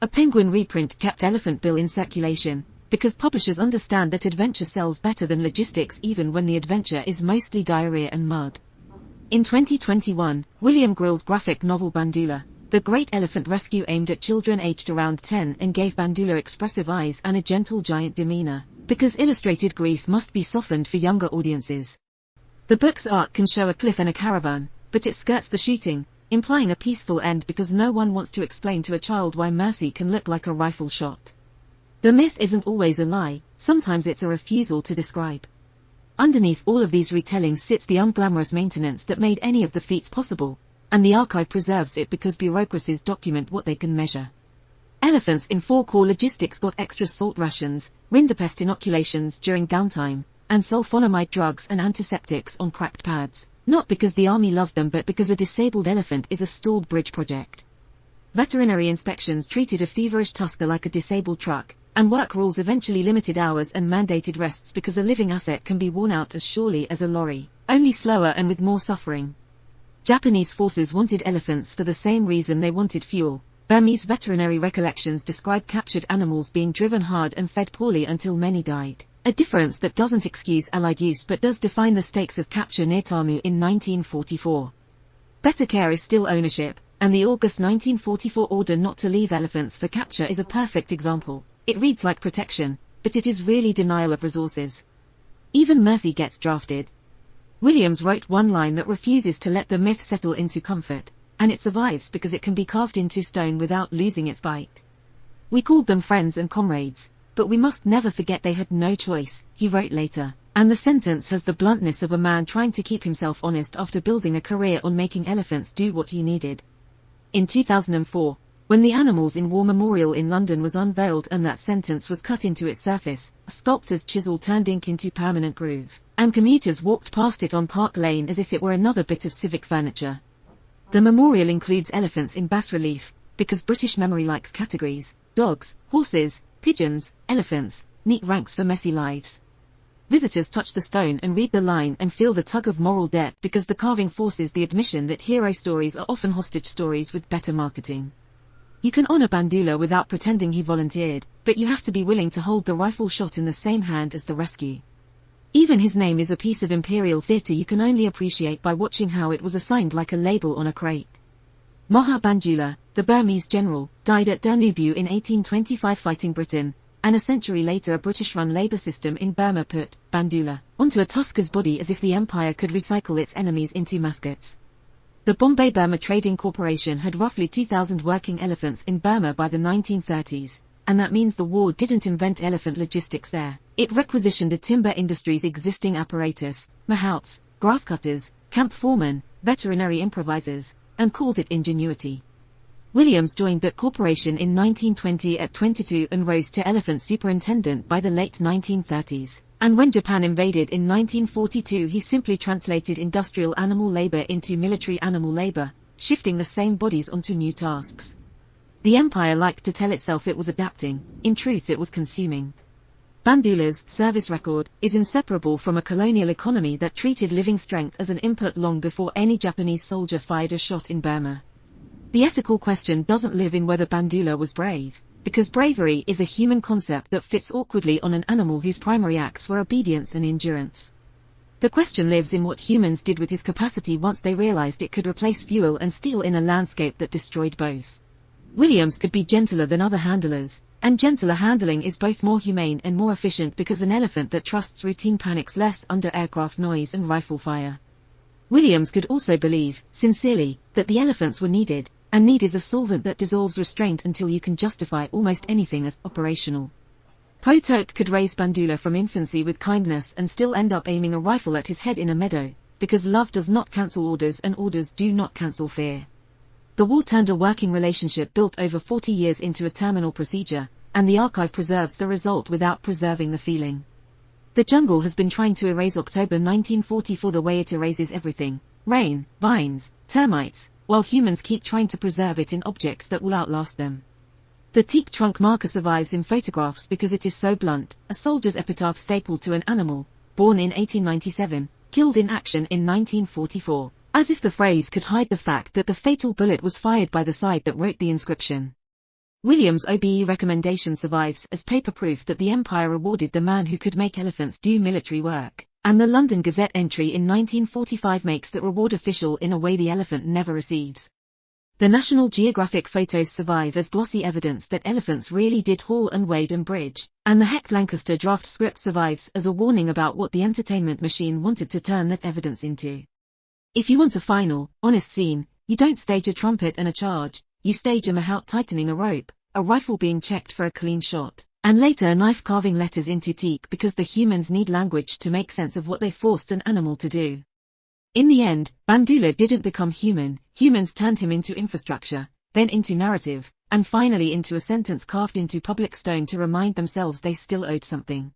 S1: A penguin reprint kept Elephant Bill in circulation, because publishers understand that adventure sells better than logistics even when the adventure is mostly diarrhea and mud. In 2021, William Grill's graphic novel Bandoola, The Great Elephant Rescue aimed at children aged around 10 and gave Bandoola expressive eyes and a gentle giant demeanor, because illustrated grief must be softened for younger audiences. The book's art can show a cliff and a caravan, but it skirts the shooting, implying a peaceful end because no one wants to explain to a child why mercy can look like a rifle shot. The myth isn't always a lie, sometimes it's a refusal to describe. Underneath all of these retellings sits the unglamorous maintenance that made any of the feats possible, and the archive preserves it because bureaucracies document what they can measure. Elephants in 4 core logistics got extra salt rations, rinderpest inoculations during downtime, and sulfonamide drugs and antiseptics on cracked pads, not because the army loved them but because a disabled elephant is a stalled bridge project. Veterinary inspections treated a feverish tusker like a disabled truck, and work rules eventually limited hours and mandated rests because a living asset can be worn out as surely as a lorry, only slower and with more suffering. Japanese forces wanted elephants for the same reason they wanted fuel. Burmese veterinary recollections describe captured animals being driven hard and fed poorly until many died. A difference that doesn't excuse Allied use but does define the stakes of capture near Tamu in 1944. Better care is still ownership, and the August 1944 order not to leave elephants for capture is a perfect example. It reads like protection, but it is really denial of resources. Even mercy gets drafted. Williams wrote one line that refuses to let the myth settle into comfort, and it survives because it can be carved into stone without losing its bite. We called them friends and comrades, but we must never forget they had no choice, he wrote later, and the sentence has the bluntness of a man trying to keep himself honest after building a career on making elephants do what he needed. In 2004, when the Animals in War Memorial in London was unveiled and that sentence was cut into its surface, a sculptor's chisel turned ink into permanent groove, and commuters walked past it on Park Lane as if it were another bit of civic furniture. The memorial includes elephants in bas-relief, because British memory likes categories: dogs, horses, pigeons, elephants, neat ranks for messy lives. Visitors touch the stone and read the line and feel the tug of moral debt because the carving forces the admission that hero stories are often hostage stories with better marketing. You can honor Bandoola without pretending he volunteered, but you have to be willing to hold the rifle shot in the same hand as the rescue. Even his name is a piece of imperial theatre you can only appreciate by watching how it was assigned like a label on a crate. Maha Bandoola, the Burmese general, died at Danubu in 1825 fighting Britain, and a century later a British-run labour system in Burma put Bandoola onto a tusker's body as if the empire could recycle its enemies into mascots. The Bombay Burma Trading Corporation had roughly 2,000 working elephants in Burma by the 1930s, and that means the war didn't invent elephant logistics there. It requisitioned a timber industry's existing apparatus, mahouts, grasscutters, camp foremen, veterinary improvisers, and called it ingenuity. Williams joined that corporation in 1920 at 22 and rose to elephant superintendent by the late 1930s. And when Japan invaded in 1942 he simply translated industrial animal labor into military animal labor, shifting the same bodies onto new tasks. The empire liked to tell itself it was adapting, in truth it was consuming. Bandoola's service record is inseparable from a colonial economy that treated living strength as an input long before any Japanese soldier fired a shot in Burma. The ethical question doesn't live in whether Bandoola was brave, because bravery is a human concept that fits awkwardly on an animal whose primary acts were obedience and endurance. The question lives in what humans did with his capacity once they realized it could replace fuel and steel in a landscape that destroyed both. Williams could be gentler than other handlers, and gentler handling is both more humane and more efficient because an elephant that trusts routine panics less under aircraft noise and rifle fire. Williams could also believe, sincerely, that the elephants were needed, and need is a solvent that dissolves restraint until you can justify almost anything as operational. Potok could raise Bandoola from infancy with kindness and still end up aiming a rifle at his head in a meadow, because love does not cancel orders and orders do not cancel fear. The war turned a working relationship built over 40 years into a terminal procedure, and the archive preserves the result without preserving the feeling. The jungle has been trying to erase October 1944 the way it erases everything: rain, vines, termites, while humans keep trying to preserve it in objects that will outlast them. The teak trunk marker survives in photographs because it is so blunt, a soldier's epitaph stapled to an animal, born in 1897, killed in action in 1944, as if the phrase could hide the fact that the fatal bullet was fired by the side that wrote the inscription. Williams' OBE recommendation survives as paper proof that the Empire rewarded the man who could make elephants do military work, and the London Gazette entry in 1945 makes that reward official in a way the elephant never receives. The National Geographic photos survive as glossy evidence that elephants really did haul and wade and bridge, and the Hecht Lancaster draft script survives as a warning about what the entertainment machine wanted to turn that evidence into. If you want a final, honest scene, you don't stage a trumpet and a charge, you stage a mahout tightening a rope, a rifle being checked for a clean shot, and later a knife carving letters into teak because the humans need language to make sense of what they forced an animal to do. In the end, Bandoola didn't become human, humans turned him into infrastructure, then into narrative, and finally into a sentence carved into public stone to remind themselves they still owed something.